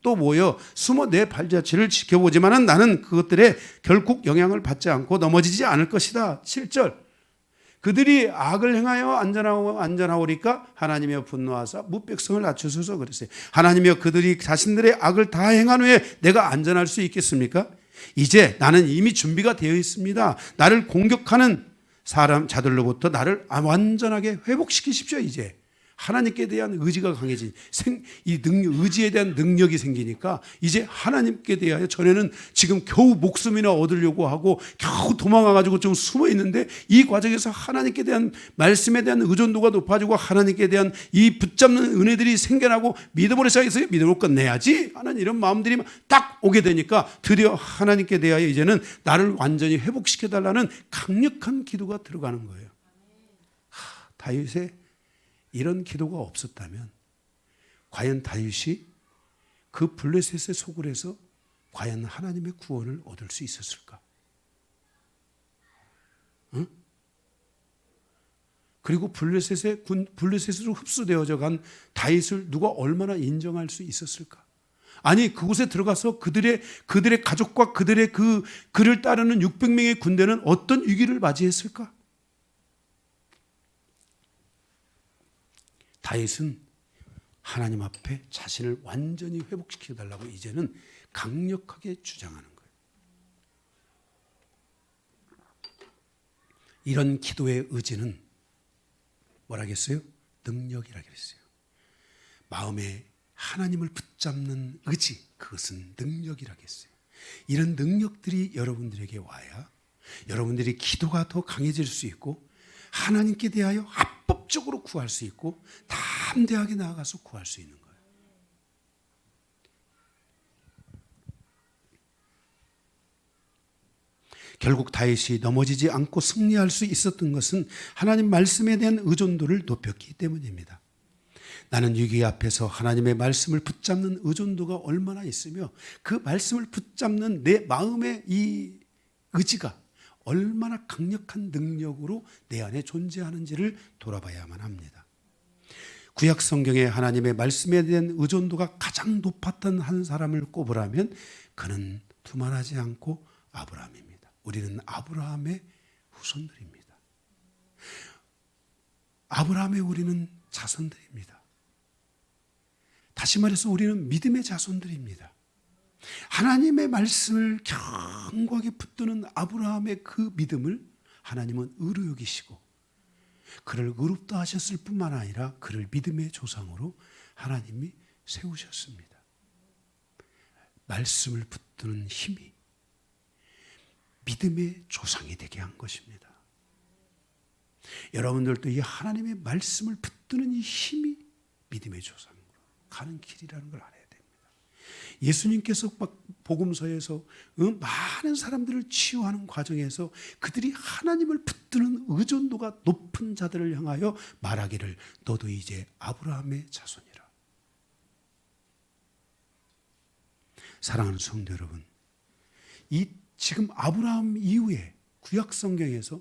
또 모여 숨어 내 발자취를 지켜보지만은 나는 그것들에 결국 영향을 받지 않고 넘어지지 않을 것이다. 7절. 그들이 악을 행하여 안전하오리까 하나님이여 분노하사 무백성을 낮추소서 그랬어요. 하나님이여 그들이 자신들의 악을 다 행한 후에 내가 안전할 수 있겠습니까? 이제 나는 이미 준비가 되어 있습니다. 나를 공격하는 자들로부터 나를 완전하게 회복시키십시오. 이제 하나님께 대한 의지가 강해진 의지에 대한 능력이 생기니까 이제 하나님께 대하여, 전에는 지금 겨우 목숨이나 얻으려고 하고 겨우 도망가가지고 좀 숨어 있는데 이 과정에서 하나님께 대한 말씀에 대한 의존도가 높아지고 하나님께 대한 이 붙잡는 은혜들이 생겨나고 믿음으로 시작해서 믿음으로 끝내야지 하는 이런 마음들이 딱 오게 되니까 드디어 하나님께 대하여 이제는 나를 완전히 회복시켜달라는 강력한 기도가 들어가는 거예요. 다윗의 이런 기도가 없었다면 과연 다윗이 그 블레셋의 소굴에서 과연 하나님의 구원을 얻을 수 있었을까? 응? 그리고 블레셋으로 흡수되어져 간 다윗을 누가 얼마나 인정할 수 있었을까? 아니, 그곳에 들어가서 그들의 가족과 그들의 그를 따르는 600명의 군대는 어떤 위기를 맞이했을까? 다윗은 하나님 앞에 자신을 완전히 회복시켜달라고 이제는 강력하게 주장하는 거예요. 이런 기도의 의지는 뭐라겠어요? 능력이라 그랬어요. 마음에 하나님을 붙잡는 의지, 그것은 능력이라 했어요. 이런 능력들이 여러분들에게 와야 여러분들이 기도가 더 강해질 수 있고 하나님께 대하여 합법적으로 구할 수 있고 담대하게 나아가서 구할 수 있는 거예요. 결국 다윗이 넘어지지 않고 승리할 수 있었던 것은 하나님 말씀에 대한 의존도를 높였기 때문입니다. 나는 위기 앞에서 하나님의 말씀을 붙잡는 의존도가 얼마나 있으며 그 말씀을 붙잡는 내 마음의 이 의지가 얼마나 강력한 능력으로 내 안에 존재하는지를 돌아봐야만 합니다. 구약 성경에 하나님의 말씀에 대한 의존도가 가장 높았던 한 사람을 꼽으라면 그는 두말하지 않고 아브라함입니다. 우리는 아브라함의 후손들입니다. 아브라함의 우리는 자손들입니다. 다시 말해서 우리는 믿음의 자손들입니다. 하나님의 말씀을 견고하게 붙드는 아브라함의 그 믿음을 하나님은 의로 여기시고 그를 의롭다 하셨을 뿐만 아니라 그를 믿음의 조상으로 하나님이 세우셨습니다. 말씀을 붙드는 힘이 믿음의 조상이 되게 한 것입니다. 여러분들도 이 하나님의 말씀을 붙드는 이 힘이 믿음의 조상으로 가는 길이라는 걸 알아야 됩니다. 예수님께서 복음서에서 많은 사람들을 치유하는 과정에서 그들이 하나님을 붙드는 의존도가 높은 자들을 향하여 말하기를 너도 이제 아브라함의 자손이라. 사랑하는 성도 여러분, 이 지금 아브라함 이후에 구약 성경에서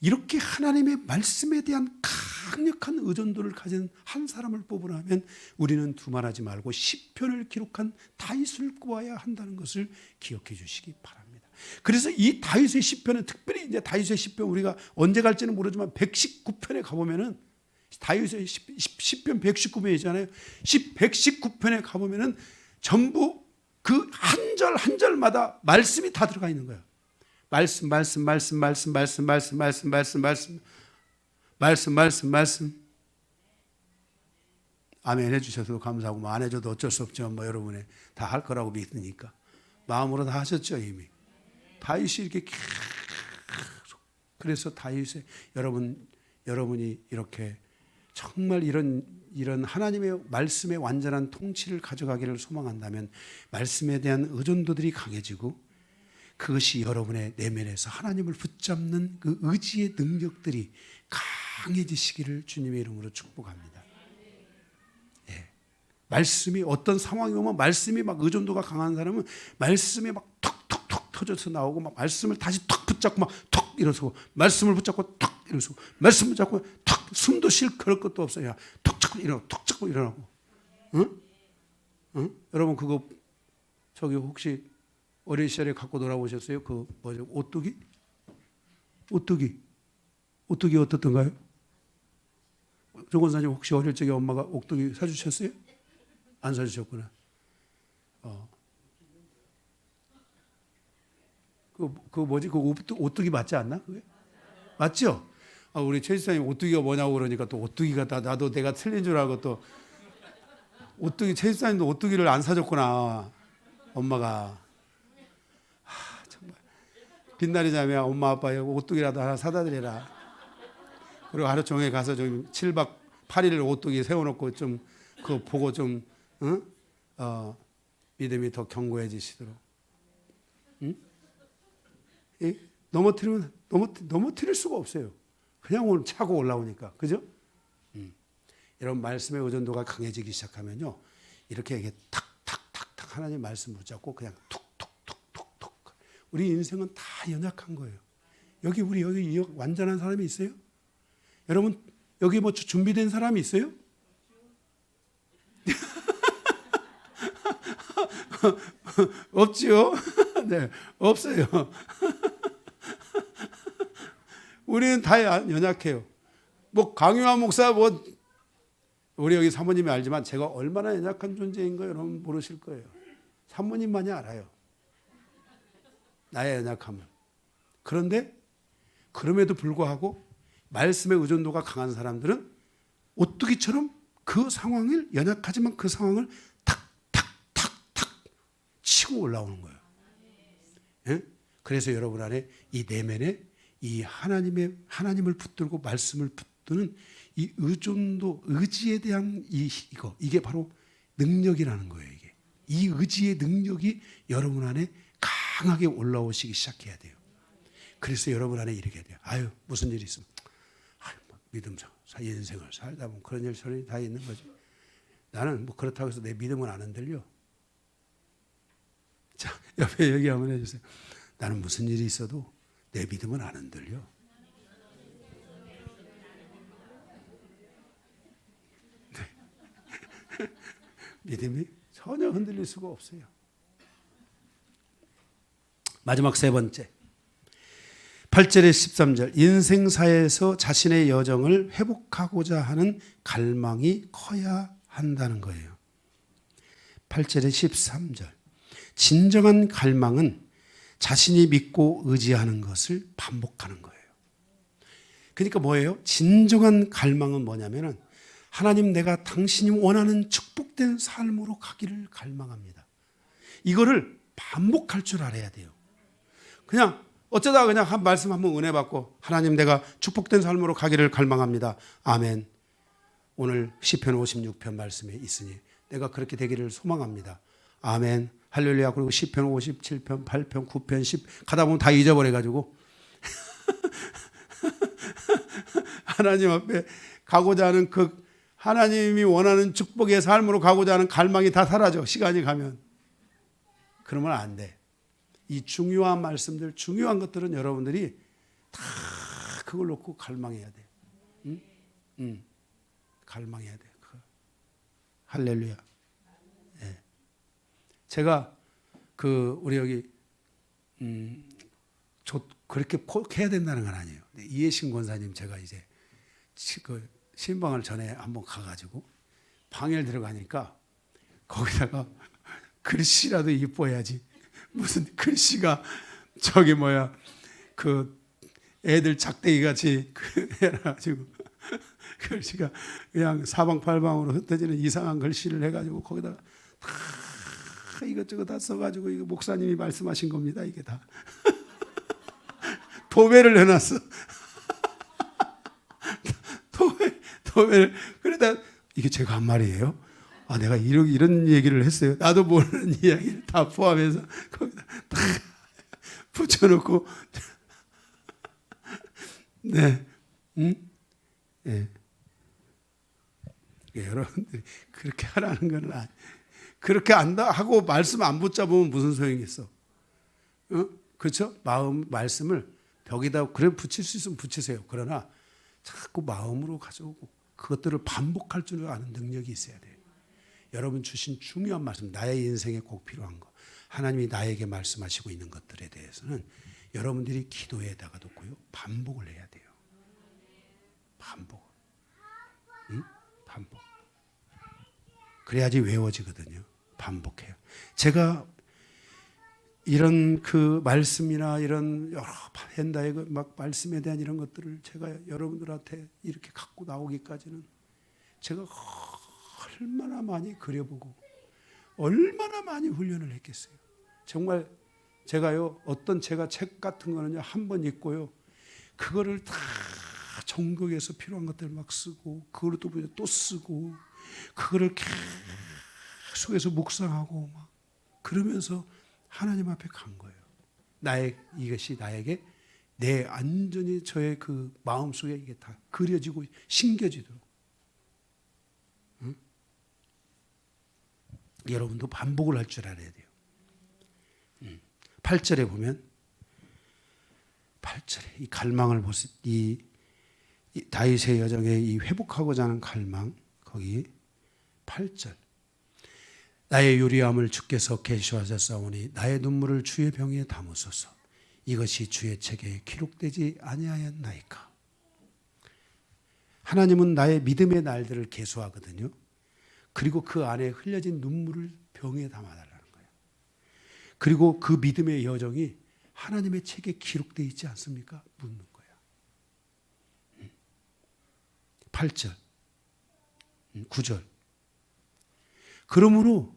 이렇게 하나님의 말씀에 대한 강력한 의존도를 가진 한 사람을 뽑으라면 우리는 두말하지 말고 시편을 기록한 다윗을 꼽아야 한다는 것을 기억해 주시기 바랍니다. 그래서 이 다윗의 시편은 특별히 이제 다윗의 시편 우리가 언제 갈지는 모르지만 119편에 가보면은 다윗의 시편 119편이잖아요. 119편에 가보면은 전부 그 한 절 한 절마다 말씀이 다 들어가 있는 거예요. 말씀. 아멘 해주셔도 감사하고 뭐 안 해줘도 어쩔 수 없죠. 뭐 여러분의 다 할 거라고 믿으니까 마음으로 다 하셨죠 이미. 다윗이 이렇게 계속 그래서 다윗의 여러분이 이렇게 정말 이런 하나님의 말씀의 완전한 통치를 가져가기를 소망한다면 말씀에 대한 의존도들이 강해지고 그것이 여러분의 내면에서 하나님을 붙잡는 그 의지의 능력들이 강해지시기를 주님의 이름으로 축복합니다. 예. 말씀이 어떤 상황이 오면 말씀이 막 의존도가 강한 사람은 말씀이 막 톡톡톡 터져서 나오고 막 말씀을 다시 톡 붙잡고 막 톡 일어서고 말씀을 붙잡고 톡 일어서고 말씀을 잡고 톡 숨도 쉴 그럴 것도 없어요. 톡 잡고 일어나고 톡 잡고 일어나고. 응? 응? 여러분 그거 저기 혹시 어린 시절에 갖고 놀아보셨어요? 그 뭐죠? 오뚜기? 오뚜기 어떻던가요? 조 권사님 혹시 어릴 적에 엄마가 오뚜기 사주셨어요? 안 사주셨구나. 그 뭐지? 그 오뚜기 맞지 않나? 그게? 맞죠? 우리 최 지사님 오뚜기가 뭐냐고 그러니까 또 오뚜기가 나도 내가 틀린 줄 알고 또 오뚜기 최 지사님도 오뚜기를 안 사줬구나. 엄마가. 정말 빛날이 자매야 엄마 아빠 오뚜기라도 하나 사다 드려라. 그리고 하루 종일 가서 좀 7박 8일 오뚜기 세워놓고 좀 그거 보고 좀 믿음이 더 견고해지시도록. 응? 넘어뜨릴 수가 없어요. 그냥 오늘 차고 올라오니까. 그죠? 이런 말씀의 의존도가 강해지기 시작하면요. 이렇게 탁탁탁탁 하나님 말씀 붙잡고 그냥 툭툭툭툭툭. 우리 인생은 다 연약한 거예요. 여기 완전한 사람이 있어요? 여러분 여기 뭐 준비된 사람이 있어요? 없지요? 네, 없어요. 우리는 다 연약해요. 뭐 강유한 목사 우리 여기 사모님이 알지만 제가 얼마나 연약한 존재인 거 여러분 모르실 거예요. 사모님만이 알아요. 나의 연약함을. 그런데 그럼에도 불구하고 말씀의 의존도가 강한 사람들은 오뚜기처럼 그 상황을 연약하지만 그 상황을 탁탁탁탁 치고 올라오는 거예요. 예? 그래서 여러분 안에 이 내면에 이 하나님을 붙들고 말씀을 붙드는 이 의존도, 의지에 대한 이게 바로 능력이라는 거예요. 이게 이 의지의 능력이 여러분 안에 강하게 올라오시기 시작해야 돼요. 그래서 여러분 안에 이렇게 돼요. 무슨 일이 있으면 믿음 인생을 살다 보면 그런 일이 다 있는 거지. 나는 뭐 그렇다고 해서 내 믿음은 안 흔들려. 자, 옆에 얘기 한번 해주세요. 나는 무슨 일이 있어도 내 믿음은 안 흔들려. 네. 믿음이 전혀 흔들릴 수가 없어요. 마지막 세 번째 8절에 13절 인생사에서 자신의 여정을 회복하고자 하는 갈망이 커야 한다는 거예요. 8절에 13절 진정한 갈망은 자신이 믿고 의지하는 것을 반복하는 거예요. 그러니까 뭐예요? 진정한 갈망은 뭐냐면은 하나님 내가 당신이 원하는 축복된 삶으로 가기를 갈망합니다. 이거를 반복할 줄 알아야 돼요. 그냥 어쩌다가 그냥 한 말씀 한번 은혜 받고 하나님 내가 축복된 삶으로 가기를 갈망합니다. 아멘. 오늘 시편 56편 말씀에 있으니 내가 그렇게 되기를 소망합니다. 아멘. 할렐루야. 그리고 시편 57편, 8편, 9편, 10 가다 보면 다 잊어버려가지고 하나님 앞에 가고자 하는 그 하나님이 원하는 축복의 삶으로 가고자 하는 갈망이 다 사라져. 시간이 가면. 그러면 안 돼. 이 중요한 말씀들, 중요한 것들은 여러분들이 다 그걸 놓고 갈망해야 돼. 응? 갈망해야 돼. 할렐루야. 네. 제가 우리 여기 그렇게 꼭 해야 된다는 건 아니에요. 이해신 권사님 제가 이제 그 신방을 전에 한번 가가지고 방에 들어가니까 거기다가 글씨라도 이뻐야지. 무슨 글씨가 그 애들 작대기 같이 해가지고 글씨가 그냥 사방팔방으로 흩어지는 이상한 글씨를 해가지고 거기다가 다 이것저것 다 써가지고 이거 목사님이 말씀하신 겁니다. 이게 다 도배를 해놨어. 도배를 그러다 이게 제가 한 말이에요. 아, 내가 이런 얘기를 했어요. 나도 모르는 이야기를 다 포함해서 거기다 다 붙여놓고 네, 네. 여러분들이 그렇게 하라는 건 아니. 그렇게 안다 하고 말씀 안 붙잡으면 무슨 소용이 있어? 그렇죠? 말씀을 벽에다 그래 붙일 수 있으면 붙이세요. 그러나 자꾸 마음으로 가져오고 그것들을 반복할 줄 아는 능력이 있어야 돼요. 여러분 주신 중요한 말씀, 나의 인생에 꼭 필요한 거, 하나님이 나에게 말씀하시고 있는 것들에 대해서는 여러분들이 기도에다가 놓고요 반복을 해야 돼요. 반복. 반복. 그래야지 외워지거든요. 반복해요. 제가 이런 그 말씀이나 이런 여러 현대의 막 말씀에 대한 이런 것들을 제가 여러분들한테 이렇게 갖고 나오기까지는 제가 얼마나 많이 그려보고 얼마나 많이 훈련을 했겠어요. 정말 제가요 어떤 제가 책 같은 거는요 한 번 읽고요 그거를 다 정독해서 필요한 것들을 막 쓰고 그걸 또 쓰고 그거를 계속해서 묵상하고 막 그러면서 하나님 앞에 간 거예요. 이것이 나에게 내 완전히 저의 그 마음속에 이게 다 그려지고 심겨지도록. 응? 여러분도 반복을 할 줄 알아야 돼요. 8절에 보면 8절에 이 갈망을 보세요. 이 다윗의 여정의 이 회복하고자 하는 갈망 거기 8절 나의 유리함을 주께서 계시하셨사오니 나의 눈물을 주의 병에 담으소서 이것이 주의 책에 기록되지 아니하였나이까. 하나님은 나의 믿음의 날들을 계수하거든요. 그리고 그 안에 흘려진 눈물을 병에 담아달라는 거예요. 그리고 그 믿음의 여정이 하나님의 책에 기록되어 있지 않습니까? 묻는 거예요. 8절 9절 그러므로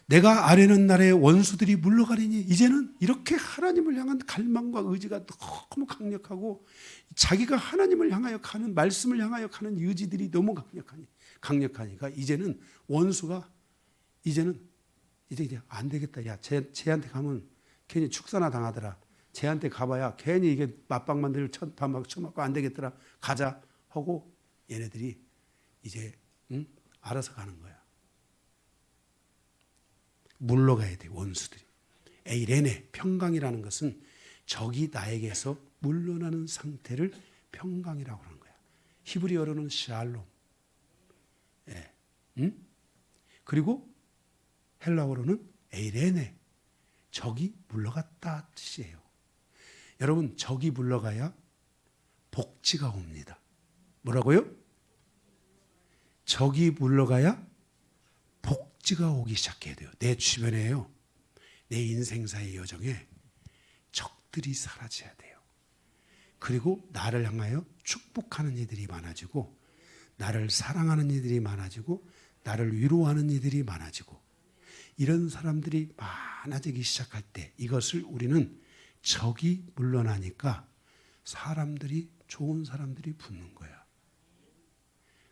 내가 아뢰는 날에 원수들이 물러가리니 이제는 이렇게 하나님을 향한 갈망과 의지가 너무 강력하고 자기가 하나님을 향하여 가는 말씀을 향하여 가는 의지들이 너무 강력하니까 이제는 원수가 이제 안 되겠다. 야, 쟤한테 가면 괜히 축사나 당하더라. 쟤한테 가봐야 괜히 이게 맞박 만들 쳐맞고 안 되겠더라. 가자 하고 얘네들이 이제 알아서 가는 거야. 물러가야 돼. 원수들이. 에이레네 평강이라는 것은 적이 나에게서 물러나는 상태를 평강이라고 하는 거야. 히브리어로는 샬롬. 예. 그리고 헬라어로는 에이레네. 적이 물러갔다 뜻이에요. 여러분 적이 물러가야 복지가 옵니다. 뭐라고요? 적이 물러가야 복지가 오기 시작해야 돼요. 내 주변에요. 내 인생사의 여정에 적들이 사라져야 돼요. 그리고 나를 향하여 축복하는 이들이 많아지고 나를 사랑하는 이들이 많아지고 나를 위로하는 이들이 많아지고 이런 사람들이 많아지기 시작할 때 이것을 우리는 적이 물러나니까 좋은 사람들이 붙는 거야.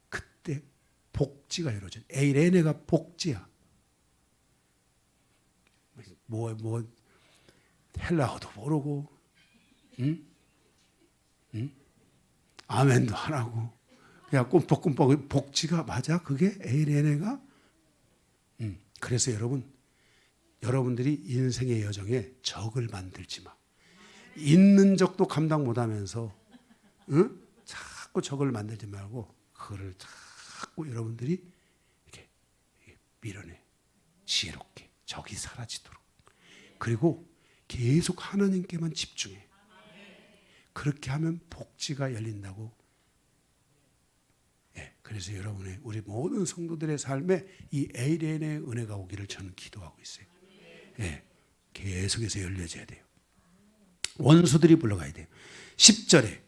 그때 복지가 이루어져. 에이레네가 복지야. 헬라어도 모르고, 아멘도 안 하고, 그냥 꿈뻑꿈뻑 복지가 맞아? 그게 에이레네가? 그래서 여러분들이 인생의 여정에 적을 만들지 마. 있는 적도 감당 못하면서, 자꾸 적을 만들지 말고 그거를 자꾸 여러분들이 이렇게 밀어내. 지혜롭게 적이 사라지도록. 그리고 계속 하나님께만 집중해. 그렇게 하면 복지가 열린다고. 예, 그래서 우리 모든 성도들의 삶에 이 에이레인의 은혜가 오기를 저는 기도하고 있어요. 예, 계속해서 열려져야 돼요. 원수들이 물러가야 돼요. 10절에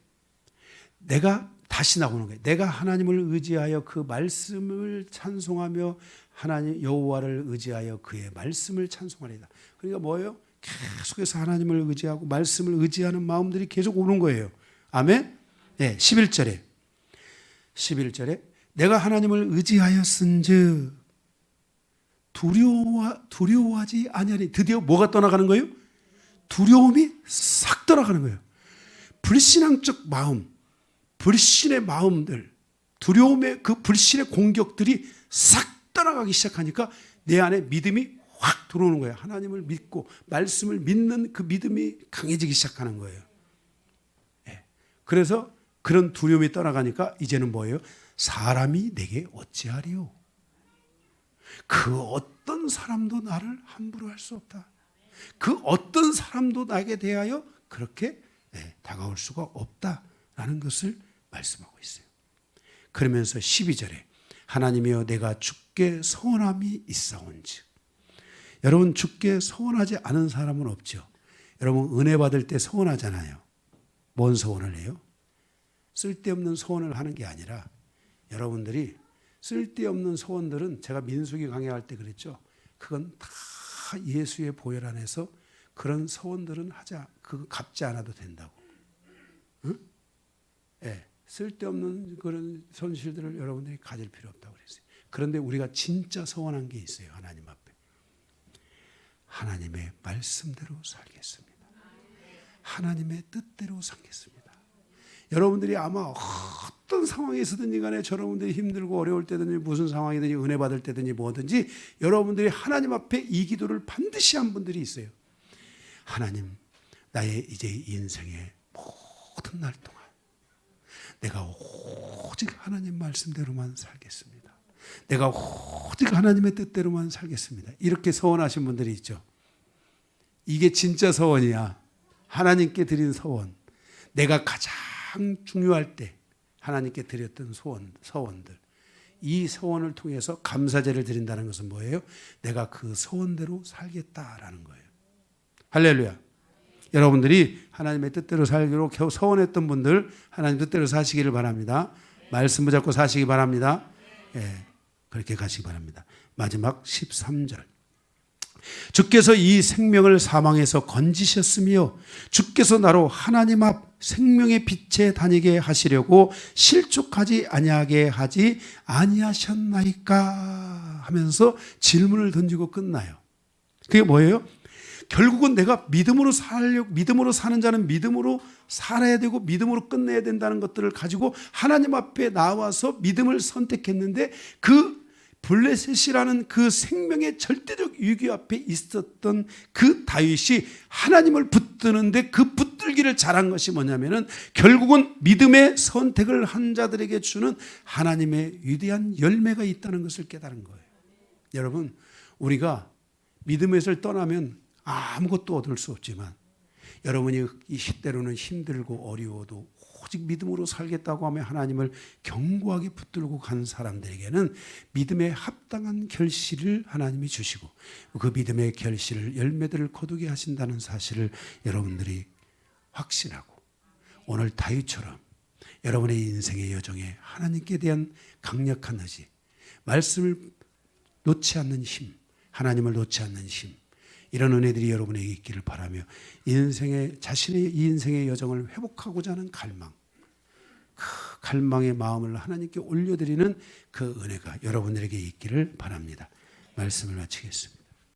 내가 다시 나오는 거예요. 내가 하나님을 의지하여 그 말씀을 찬송하며 하나님 여호와를 의지하여 그의 말씀을 찬송하리이다. 그러니까 뭐예요? 계속해서 하나님을 의지하고 말씀을 의지하는 마음들이 계속 오는 거예요. 아멘? 네, 11절에 내가 하나님을 의지하였은즉 두려워하지 아니하리. 드디어 뭐가 떠나가는 거예요? 두려움이 싹 떠나가는 거예요. 불신앙적 마음, 불신의 마음들, 두려움의 그 불신의 공격들이 싹 떠나가기 시작하니까 내 안에 믿음이 확 들어오는 거예요. 하나님을 믿고 말씀을 믿는 그 믿음이 강해지기 시작하는 거예요. 네. 그래서 그런 두려움이 떠나가니까 이제는 뭐예요? 사람이 내게 어찌하리요? 그 어떤 사람도 나를 함부로 할 수 없다. 그 어떤 사람도 나에게 대하여 그렇게 다가올 수가 없다라는 것을 말씀하고 있어요. 그러면서 12절에 하나님이여 내가 주께 서원함이 있사온즉. 여러분 주께 서원하지 않은 사람은 없죠. 여러분 은혜 받을 때 서원하잖아요. 뭔 서원을 해요? 쓸데없는 소원을 하는 게 아니라 여러분들이 쓸데없는 소원들은 제가 민수기 강의할 때 그랬죠. 그건 다 예수의 보혈 안에서 그런 소원들은 그거 갚지 않아도 된다고. 응? 네, 쓸데없는 그런 손실들을 여러분들이 가질 필요 없다고 그랬어요. 그런데 우리가 진짜 소원한 게 있어요. 하나님 앞에. 하나님의 말씀대로 살겠습니다. 하나님의 뜻대로 살겠습니다. 여러분들이 아마 어떤 상황에서든지 간에 여러분들이 힘들고 어려울 때든지 무슨 상황이든지 은혜 받을 때든지 뭐든지 여러분들이 하나님 앞에 이 기도를 반드시 한 분들이 있어요. 하나님, 나의 이제 인생의 모든 날 동안 내가 오직 하나님 말씀대로만 살겠습니다. 내가 오직 하나님의 뜻대로만 살겠습니다. 이렇게 서원하신 분들이 있죠. 이게 진짜 서원이야. 하나님께 드린 서원. 내가 가장 중요할 때 하나님께 드렸던 서원들. 이 서원을 통해서 감사제를 드린다는 것은 뭐예요? 내가 그 서원대로 살겠다라는 거예요. 할렐루야. 여러분들이 하나님의 뜻대로 살기로 서원했던 분들 하나님 뜻대로 사시기를 바랍니다. 말씀 붙잡고 사시기 바랍니다. 예, 그렇게 가시기 바랍니다. 마지막 13절. 주께서 이 생명을 사망에서 건지셨으며 주께서 나로 하나님 앞 생명의 빛에 다니게 하시려고 실족하지 아니하게 하지 아니하셨나이까 하면서 질문을 던지고 끝나요. 그게 뭐예요? 결국은 내가 믿음으로 사는 자는 믿음으로 살아야 되고 믿음으로 끝내야 된다는 것들을 가지고 하나님 앞에 나와서 믿음을 선택했는데 그 블레셋이라는 그 생명의 절대적 위기 앞에 있었던 그 다윗이 하나님을 붙드는데 그 붙들기를 잘한 것이 뭐냐면은 결국은 믿음의 선택을 한 자들에게 주는 하나님의 위대한 열매가 있다는 것을 깨달은 거예요. 여러분, 우리가 믿음에서 떠나면 아무것도 얻을 수 없지만 여러분이 이 때로는 힘들고 어려워도 오직 믿음으로 살겠다고 하며 하나님을 견고하게 붙들고 간 사람들에게는 믿음에 합당한 결실을 하나님이 주시고 그 믿음의 결실을 열매들을 거두게 하신다는 사실을 여러분들이 확신하고 오늘 다윗처럼 여러분의 인생의 여정에 하나님께 대한 강력한 의지, 말씀을 놓지 않는 힘, 하나님을 놓지 않는 힘, 이런 은혜들이 여러분에게 있기를 바라며 자신의 인생의 여정을 회복하고자 하는 갈망, 그 갈망의 마음을 하나님께 올려드리는 그 은혜가 여러분들에게 있기를 바랍니다. 말씀을 마치겠습니다.